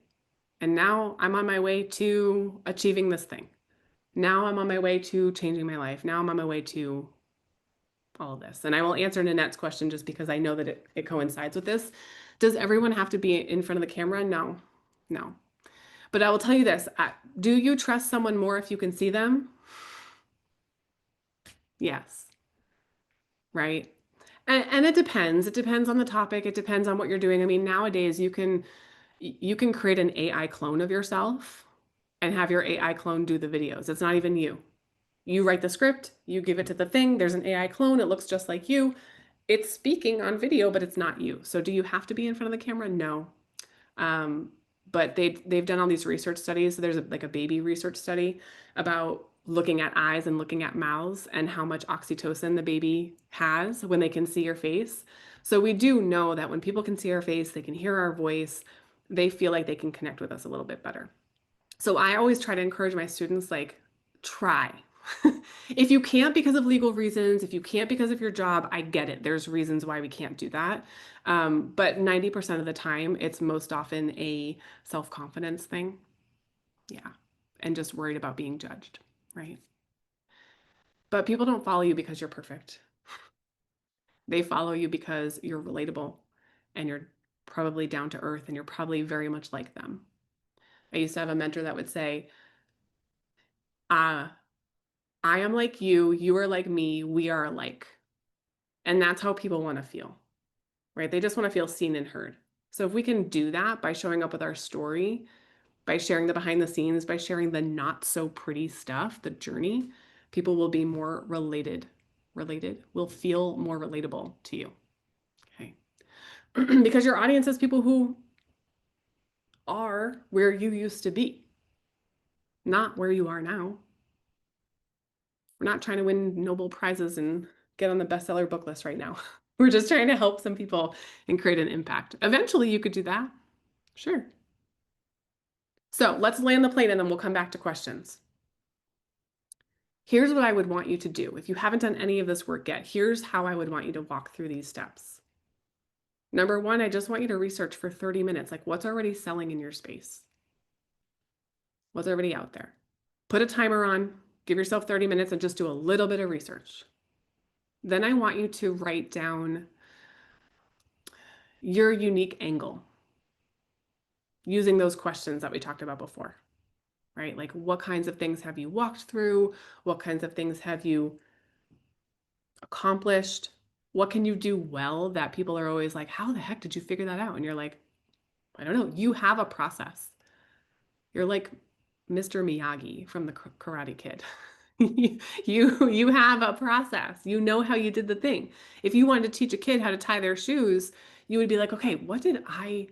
And now I'm on my way to achieving this thing. Now I'm on my way to changing my life. Now I'm on my way to all of this. And I will answer Nanette's question just because I know that it coincides with this. Does everyone have to be in front of the camera? No, no. But I will tell you this, do you trust someone more if you can see them? Yes. Right? And it depends. It depends on the topic. It depends on what you're doing. I mean, nowadays you can create an AI clone of yourself and have your AI clone do the videos. It's not even you. You write the script, you give it to the thing, there's an AI clone, it looks just like you. It's speaking on video, but it's not you. So do you have to be in front of the camera? No. But they've done all these research studies. So there's like a baby research study about looking at eyes and looking at mouths and how much oxytocin the baby has when they can see your face. So we do know that when people can see our face, they can hear our voice, they feel like they can connect with us a little bit better. So I always try to encourage my students, like, try. If you can't because of legal reasons, if you can't because of your job, I get it. There's reasons why we can't do that. But 90% of the time, it's most often a self-confidence thing. Yeah. And just worried about being judged, right? But people don't follow you because you're perfect. They follow you because you're relatable and you're probably down to earth and you're probably very much like them. I used to have a mentor that would say, I am like you are like me, we are alike. And that's how people want to feel, right? They just want to feel seen and heard. So if we can do that by showing up with our story, by sharing the behind the scenes, by sharing the not so pretty stuff, the journey, people will be more related, will feel more relatable to you, okay? Because your audience is people who are where you used to be, not where you are now. We're not trying to win Nobel Prizes and get on the bestseller book list right now. We're just trying to help some people and create an impact. Eventually you could do that. Sure. So let's land the plane and then we'll come back to questions. Here's what I would want you to do. If you haven't done any of this work yet, here's how I would want you to walk through these steps. Number one, I just want you to research for 30 minutes, like what's already selling in your space. What's already out there? Put a timer on, give yourself 30 minutes and just do a little bit of research. Then I want you to write down your unique angle using those questions that we talked about before, right? Like, what kinds of things have you walked through? What kinds of things have you accomplished? What can you do well that people are always like, how the heck did you figure that out? And you're like, I don't know. You have a process. You're like Mr. Miyagi from the Karate Kid. You have a process. You know how you did the thing. If you wanted to teach a kid how to tie their shoes, you would be like, okay, what did I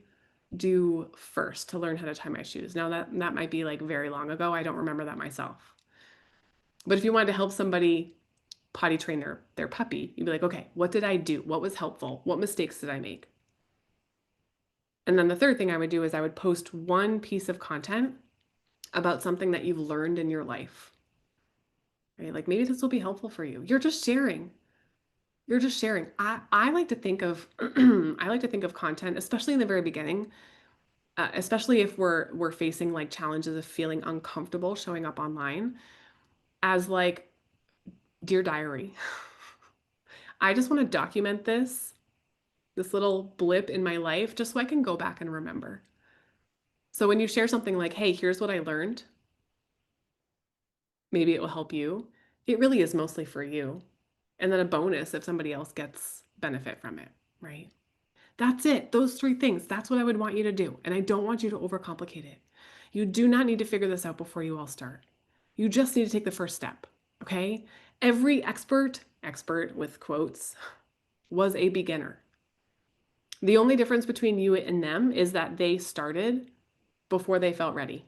do first to learn how to tie my shoes? Now that might be like very long ago. I don't remember that myself. But if you wanted to help somebody potty train their puppy, you'd be like, okay, what did I do? What was helpful? What mistakes did I make? And then the third thing I would do is I would post one piece of content about something that you've learned in your life. Right? Like maybe this will be helpful for you. You're just sharing. You're just sharing. I like to think of I like to think of content, especially in the very beginning, especially if we're facing like challenges of feeling uncomfortable showing up online, as like dear diary. I just want to document this little blip in my life just so I can go back and remember. So when you share something like, hey, here's what I learned, maybe it will help you. It really is mostly for you. And then a bonus if somebody else gets benefit from it, right? That's it. Those three things. That's what I would want you to do. And I don't want you to overcomplicate it. You do not need to figure this out before you all start. You just need to take the first step, okay? Every expert with quotes, was a beginner. The only difference between you and them is that they started before they felt ready.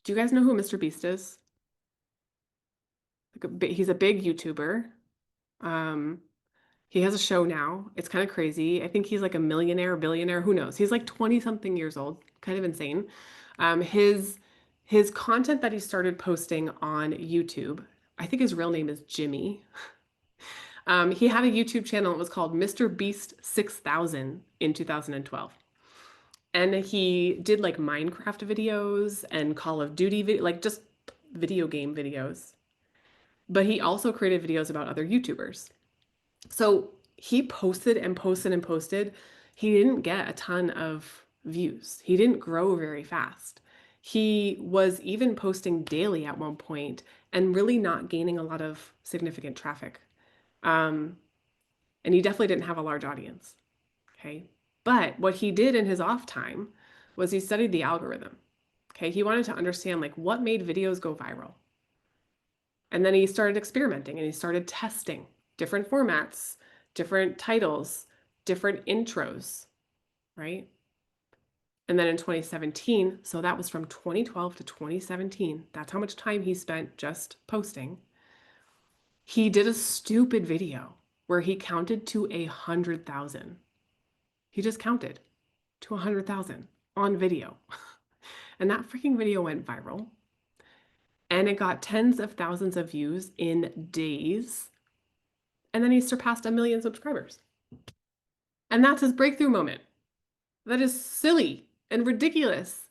Do you guys know who Mr. Beast is? He's a big YouTuber. He has a show now. It's kind of crazy. I think he's like a millionaire, billionaire. Who knows? He's like 20 something years old. Kind of insane. His content that he started posting on YouTube, I think his real name is Jimmy. He had a YouTube channel. It was called Mr. Beast 6000 in 2012. And he did like Minecraft videos and Call of Duty, like just video game videos. But he also created videos about other YouTubers. So he posted and posted and posted. He didn't get a ton of views. He didn't grow very fast. He was even posting daily at one point and really not gaining a lot of significant traffic. And he definitely didn't have a large audience. Okay. But what he did in his off time was he studied the algorithm. Okay. He wanted to understand like what made videos go viral. And then he started experimenting and he started testing different formats, different titles, different intros, right? And then in 2017, so that was from 2012 to 2017, that's how much time he spent just posting. He did a stupid video where he counted to 100,000. He just counted to 100,000 on video. And that freaking video went viral. And it got tens of thousands of views in days. And then he surpassed 1 million subscribers. And that's his breakthrough moment. That is silly and ridiculous.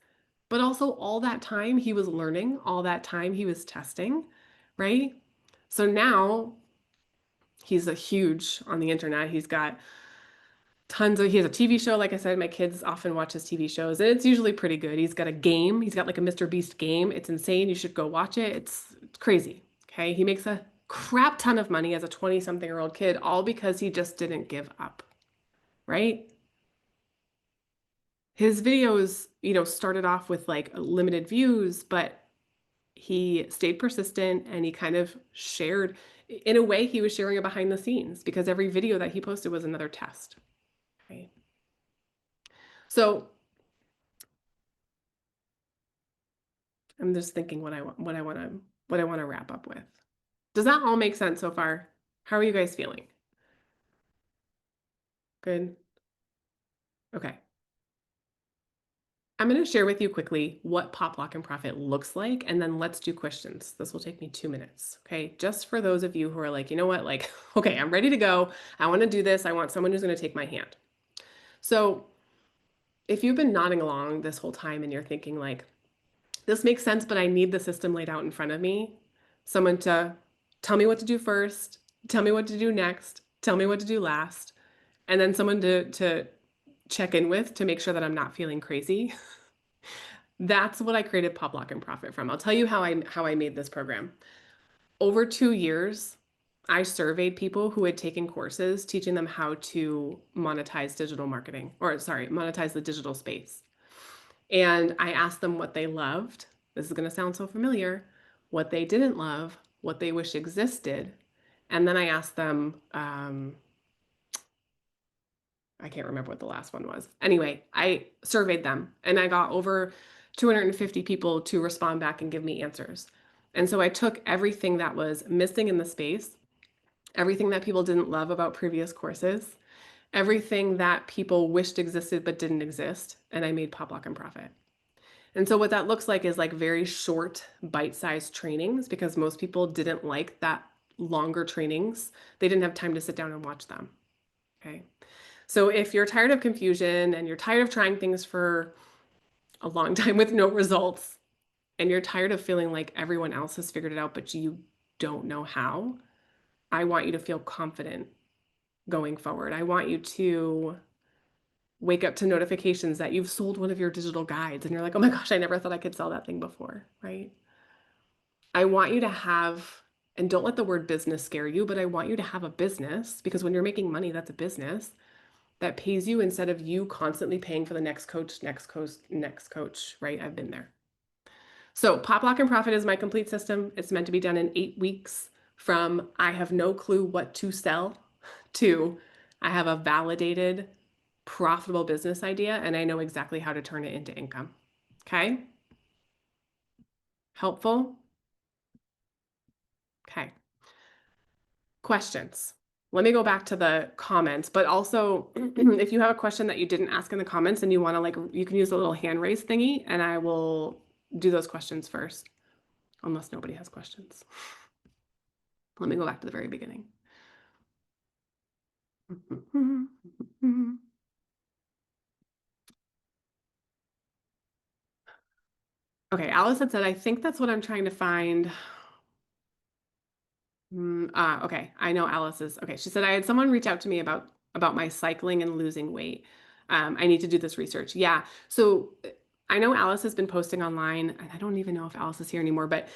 But also all that time he was learning, all that time he was testing, right? So now he's a huge on the internet. He's got he has a TV show. Like I said, my kids often watch his TV shows and it's usually pretty good. He's got a game. He's got like a Mr. Beast game. It's insane. You should go watch it. It's crazy. Okay. He makes a crap ton of money as a 20-something-year-old kid, all because he just didn't give up, right? His videos, started off with like limited views, but he stayed persistent and he kind of shared, in a way, he was sharing a behind the scenes because every video that he posted was another test. Right. So I'm just thinking what I want to wrap up with. Does that all make sense so far? How are you guys feeling? Good. Okay. I'm going to share with you quickly what Pop Lock and Profit looks like, and then let's do questions. This will take me 2 minutes. Okay. Just for those of you who are like, you know what, like, okay, I'm ready to go. I want to do this. I want someone who's going to take my hand. So if you've been nodding along this whole time and you're thinking like, this makes sense, but I need the system laid out in front of me. Someone to tell me what to do first, tell me what to do next, tell me what to do last, and then someone to check in with to make sure that I'm not feeling crazy. That's what I created Pop Lock and Profit from. I'll tell you how I made this program. Over 2 years, I surveyed people who had taken courses teaching them how to monetize digital marketing, or sorry, monetize the digital space. And I asked them what they loved. This is going to sound so familiar. What they didn't love, what they wish existed. And then I asked them, I can't remember what the last one was. Anyway, I surveyed them and I got over 250 people to respond back and give me answers. And so I took everything that was missing in the space, everything that people didn't love about previous courses, everything that people wished existed but didn't exist, and I made Pop Lock and Profit. And so what that looks like is like very short, bite-sized trainings, because most people didn't like that longer trainings. They didn't have time to sit down and watch them. Okay. So if you're tired of confusion and you're tired of trying things for a long time with no results, and you're tired of feeling like everyone else has figured it out, but you don't know how, I want you to feel confident going forward. I want you to wake up to notifications that you've sold one of your digital guides and you're like, oh my gosh, I never thought I could sell that thing before, right? I want you to have, and don't let the word business scare you, but I want you to have a business, because when you're making money, that's a business that pays you instead of you constantly paying for the next coach, right? I've been there. So Pop Lock and Profit is my complete system. It's meant to be done in 8 weeks, from I have no clue what to sell to I have a validated, profitable business idea and I know exactly how to turn it into income. Okay? Helpful? Okay. Questions. Let me go back to the comments, but also if you have a question that you didn't ask in the comments and you want to you can use the little hand raise thingy and I will do those questions first, unless nobody has questions. Let me go back to the very beginning. Okay, Alice had said, I think that's what I'm trying to find. Okay, I know Alice is, okay. She said, I had someone reach out to me about my cycling and losing weight. I need to do this research. Yeah, so I know Alice has been posting online, and I don't even know if Alice is here anymore, but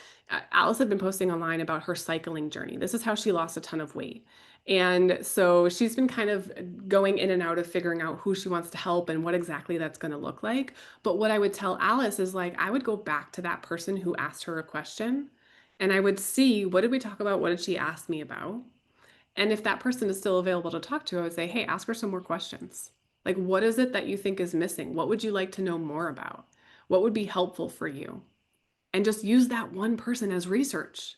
Alice had been posting online about her cycling journey. This is how she lost a ton of weight. And so she's been kind of going in and out of figuring out who she wants to help and what exactly that's going to look like. But what I would tell Alice is like, I would go back to that person who asked her a question and I would see, what did we talk about? What did she ask me about? And if that person is still available to talk to, I would say, hey, ask her some more questions. Like, what is it that you think is missing? What would you like to know more about? What would be helpful for you? And just use that one person as research.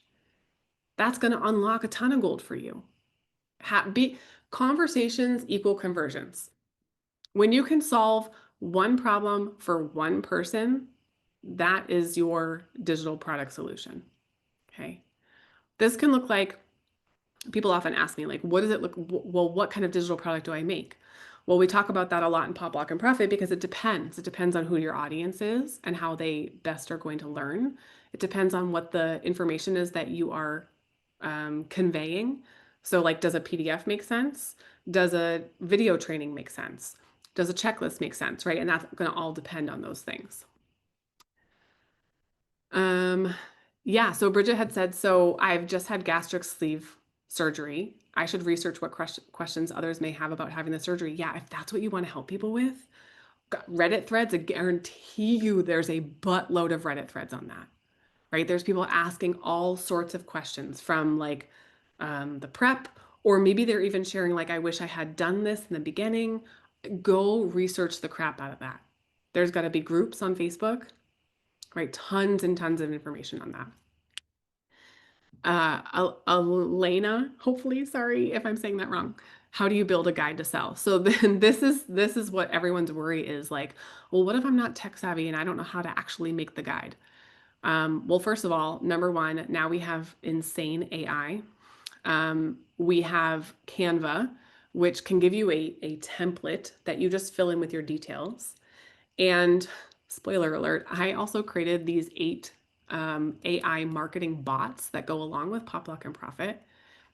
That's going to unlock a ton of gold for you. Conversations equal conversions. When you can solve one problem for one person, that is your digital product solution. Okay. This can look like, people often ask me, like, what does it look, well, what kind of digital product do I make? Well, we talk about that a lot in Pop Lock and Profit because it depends. It depends on who your audience is and how they best are going to learn. It depends on what the information is that you are conveying. So like, does a PDF make sense? Does a video training make sense? Does a checklist make sense, right? And that's going to all depend on those things. Yeah, so Bridget had said, so I've just had gastric sleeve surgery. I should research what questions others may have about having the surgery. Yeah, if that's what you want to help people with, Reddit threads, I guarantee you there's a buttload of Reddit threads on that, right? There's people asking all sorts of questions from like the prep, or maybe they're even sharing like, I wish I had done this in the beginning. Go research the crap out of that. There's got to be groups on Facebook, right? Tons and tons of information on that. Elena, hopefully, sorry if I'm saying that wrong. How do you build a guide to sell? So then this is what everyone's worry is, like, well, what if I'm not tech savvy and I don't know how to actually make the guide? Well, first of all, number one, now we have insane AI. We have Canva, which can give you a template that you just fill in with your details. And spoiler alert, I also created these 8 AI marketing bots that go along with Pop Luck and Profit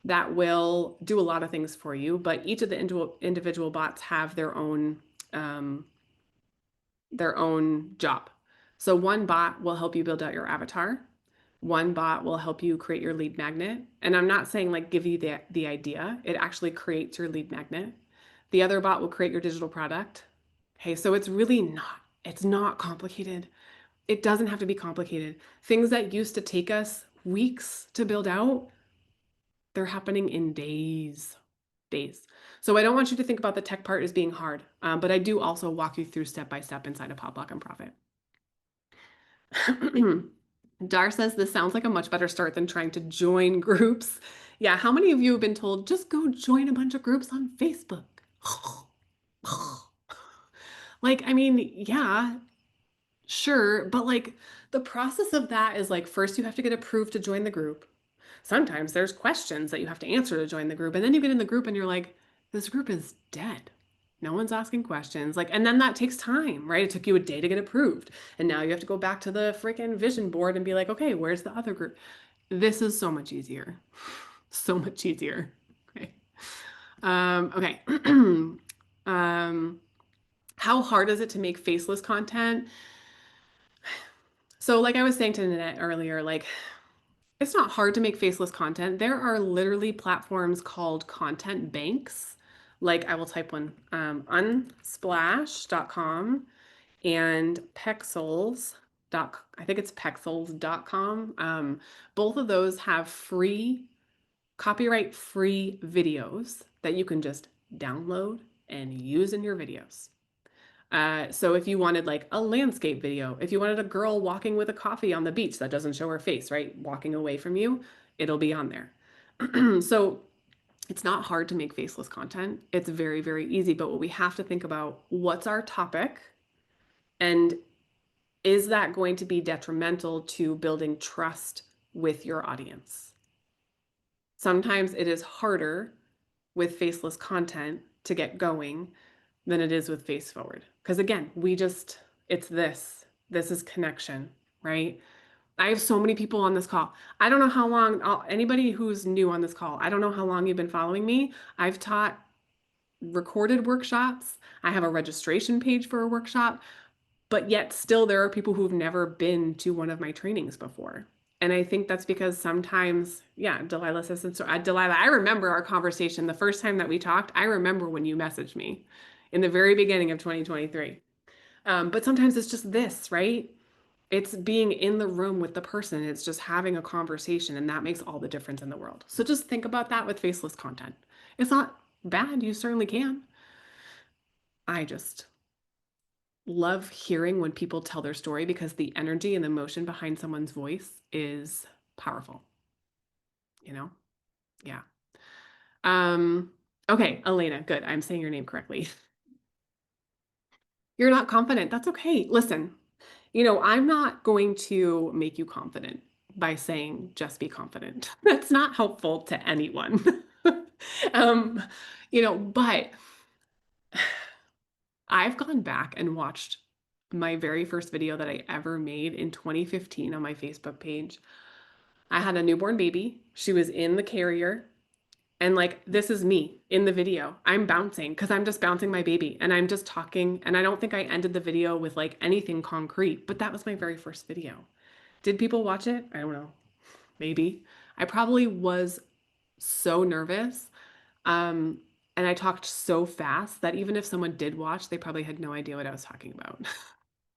that will do a lot of things for you, but each of the individual bots have their own job. So one bot will help you build out your avatar. One bot will help you create your lead magnet. And I'm not saying like give you the idea. It actually creates your lead magnet. The other bot will create your digital product. Okay, so it's not complicated. It doesn't have to be complicated. Things that used to take us weeks to build out, they're happening in days. Days. So I don't want you to think about the tech part as being hard, but I do also walk you through step by step inside of Pop Luck and Profit. Dar says this sounds like a much better start than trying to join groups. Yeah, how many of you have been told just go join a bunch of groups on Facebook? Like, I mean, yeah, sure, but like the process of that is like first you have to get approved to join the group. Sometimes there's questions that you have to answer to join the group, and then you get in the group and you're like, this group is dead. No one's asking questions. Like, and then that takes time, right? It took you a day to get approved. And now you have to go back to the freaking vision board and be like, okay, where's the other group? This is so much easier. So much easier. Okay. Okay. How hard is it to make faceless content? So like I was saying to Nanette earlier, like it's not hard to make faceless content. There are literally platforms called content banks. Like I will type one, unsplash.com and Pexels. I think it's pexels.com. Both of those have free, copyright free videos that you can just download and use in your videos. So if you wanted like a landscape video, if you wanted a girl walking with a coffee on the beach that doesn't show her face, right? Walking away from you, it'll be on there. So it's not hard to make faceless content. It's very, very easy. But what we have to think about, what's our topic? And is that going to be detrimental to building trust with your audience? Sometimes it is harder with faceless content to get going than it is with face forward. Because again, it's this is connection, right? I have so many people on this call. I don't know how long, anybody who's new on this call, I don't know how long you've been following me. I've taught recorded workshops. I have a registration page for a workshop, but yet still there are people who've never been to one of my trainings before. And I think that's because sometimes, yeah, Delilah says, so Delilah, I remember our conversation the first time that we talked. I remember when you messaged me in the very beginning of 2023. But sometimes it's just this, right? It's being in the room with the person. It's just having a conversation, and that makes all the difference in the world. So just think about that with faceless content. It's not bad. You certainly can. I just love hearing when people tell their story because the energy and the emotion behind someone's voice is powerful. You know? Yeah. Okay, Elena, good. I'm saying your name correctly. You're not confident. That's okay. Listen, I'm not going to make you confident by saying just be confident. That's not helpful to anyone. But I've gone back and watched my very first video that I ever made in 2015 on my Facebook page. I had a newborn baby. She was in the carrier. And like, this is me in the video. I'm bouncing because I'm just bouncing my baby and I'm just talking. And I don't think I ended the video with like anything concrete, but that was my very first video. Did people watch it? I don't know. Maybe. I probably was so nervous. And I talked so fast that even if someone did watch, they probably had no idea what I was talking about.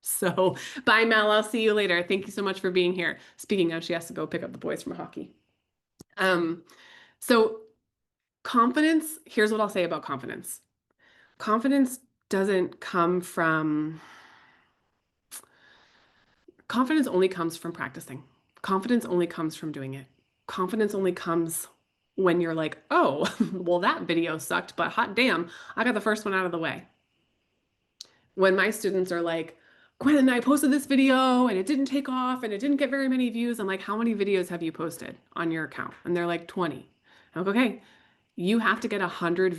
So bye, Mel. I'll see you later. Thank you so much for being here. Speaking of, she has to go pick up the boys from hockey. So confidence, here's what I'll say about confidence. Confidence doesn't come from, confidence only comes from practicing. Confidence only comes from doing it. Confidence only comes when you're like, oh, well, that video sucked, but hot damn, I got the first one out of the way. When my students are like, Gwen, I posted this video and it didn't take off and it didn't get very many views. I'm like, how many videos have you posted on your account? And they're like 20. I'm like, okay, you have to get 100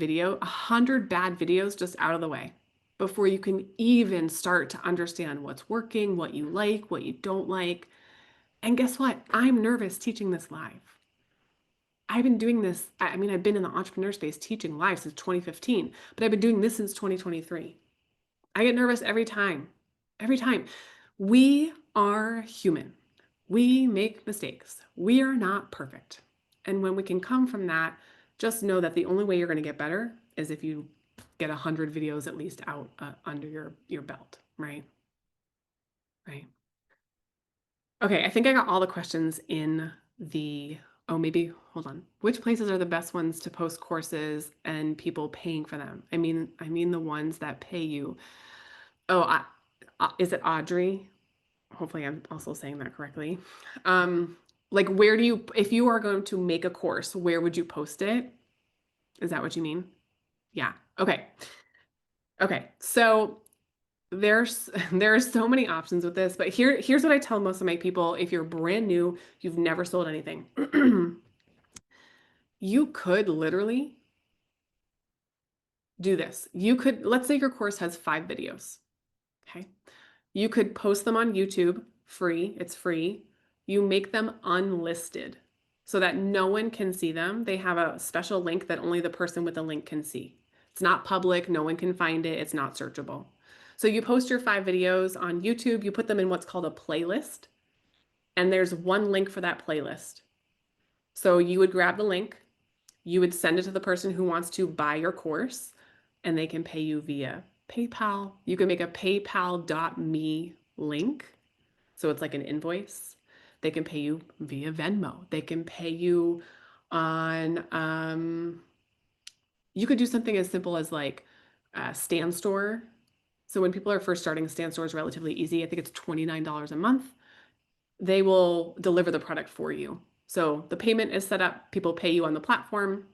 bad videos just out of the way. before you can even start to understand what's working, what you like, what you don't like. And guess what? I'm nervous teaching this live. I've been doing this. I mean, I've been in the entrepreneur space teaching live since 2015, but I've been doing this since 2023. I get nervous every time. Every time. We are human. We make mistakes. We are not perfect. And when we can come from that, just know that the only way you're going to get better is if you get 100 videos at least out under your belt, right? Right. Okay, I think I got all the questions in the, oh, maybe, hold on. Which places are the best ones to post courses and people paying for them? I mean the ones that pay you. Oh, is it Audrey? Hopefully I'm also saying that correctly. Like where do you, if you are going to make a course, where would you post it? Is that what you mean? Yeah. Okay. Okay. So there's there are so many options with this, but here's what I tell most of my people. If you're brand new, you've never sold anything, you could literally do this. You could, let's say your course has 5 videos. Okay. You could post them on YouTube, free, it's free. You make them unlisted so that no one can see them. They have a special link that only the person with the link can see. It's not public, no one can find it, it's not searchable. So you post your 5 videos on YouTube, you put them in what's called a playlist, and there's one link for that playlist. So you would grab the link, you would send it to the person who wants to buy your course, and they can pay you via PayPal. You can make a paypal.me link. So it's like an invoice. They can pay you via Venmo. They can pay you on, you could do something as simple as like Stan Store. So when people are first starting, Stan Store is relatively easy. I think it's $29 a month. They will deliver the product for you. So the payment is set up, people pay you on the platform,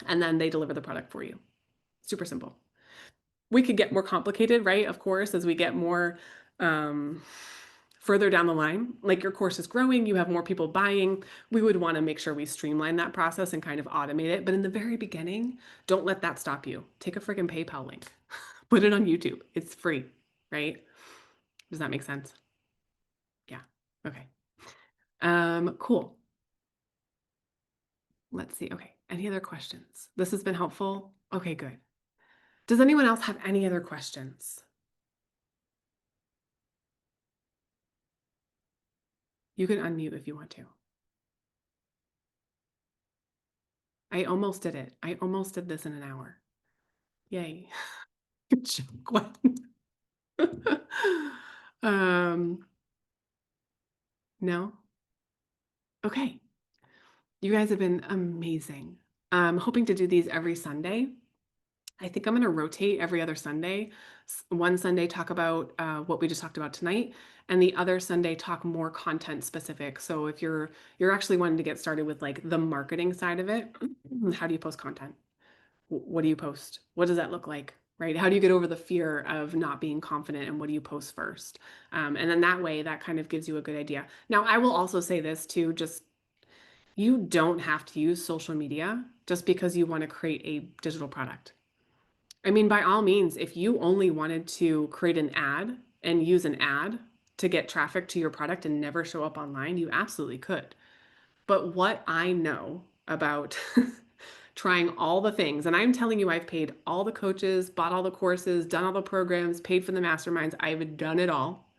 and then they deliver the product for you. Super simple. We could get more complicated, right? Of course, as we get more further down the line, like your course is growing, you have more people buying, we would want to make sure we streamline that process and kind of automate it. But in the very beginning, don't let that stop you. Take a freaking PayPal link, put it on YouTube. It's free, right? Does that make sense? Yeah. Okay. Cool. Let's see. Okay. Any other questions? This has been helpful. Okay, good. Does anyone else have any other questions? You can unmute if you want to. I almost did it. I almost did this in an hour. Yay. Good job, Gwen. No? Okay. You guys have been amazing. I'm hoping to do these every Sunday. I think I'm going to rotate every other Sunday. One Sunday talk about what we just talked about tonight, and the other Sunday talk more content specific. So if you're actually wanting to get started with like the marketing side of it, how do you post content? What do you post? What does that look like? Right? How do you get over the fear of not being confident, and what do you post first? And then that way, that kind of gives you a good idea. Now, I will also say this too, just you don't have to use social media just because you want to create a digital product. I mean, by all means, if you only wanted to create an ad and use an ad to get traffic to your product and never show up online, you absolutely could. But what I know about trying all the things, and I'm telling you, I've paid all the coaches, bought all the courses, done all the programs, paid for the masterminds, I've done it all.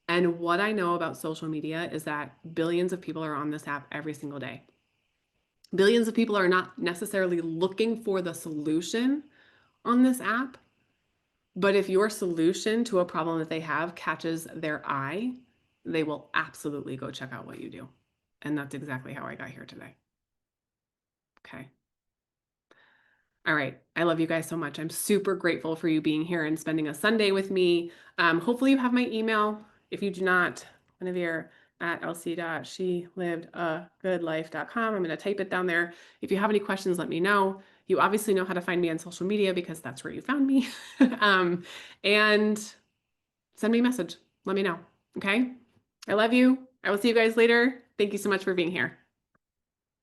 And what I know about social media is that billions of people are on this app every single day. Billions of people are not necessarily looking for the solution on this app, but if your solution to a problem that they have catches their eye, they will absolutely go check out what you do. And that's exactly how I got here today. Okay. All right. I love you guys so much. I'm super grateful for you being here and spending a Sunday with me. Hopefully you have my email. If you do not, Guinevere at lc.shelivedagoodlife.com. I'm going to type it down there. If you have any questions, let me know. You obviously know how to find me on social media because that's where you found me. And send me a message. Let me know. Okay. I love you. I will see you guys later. Thank you so much for being here.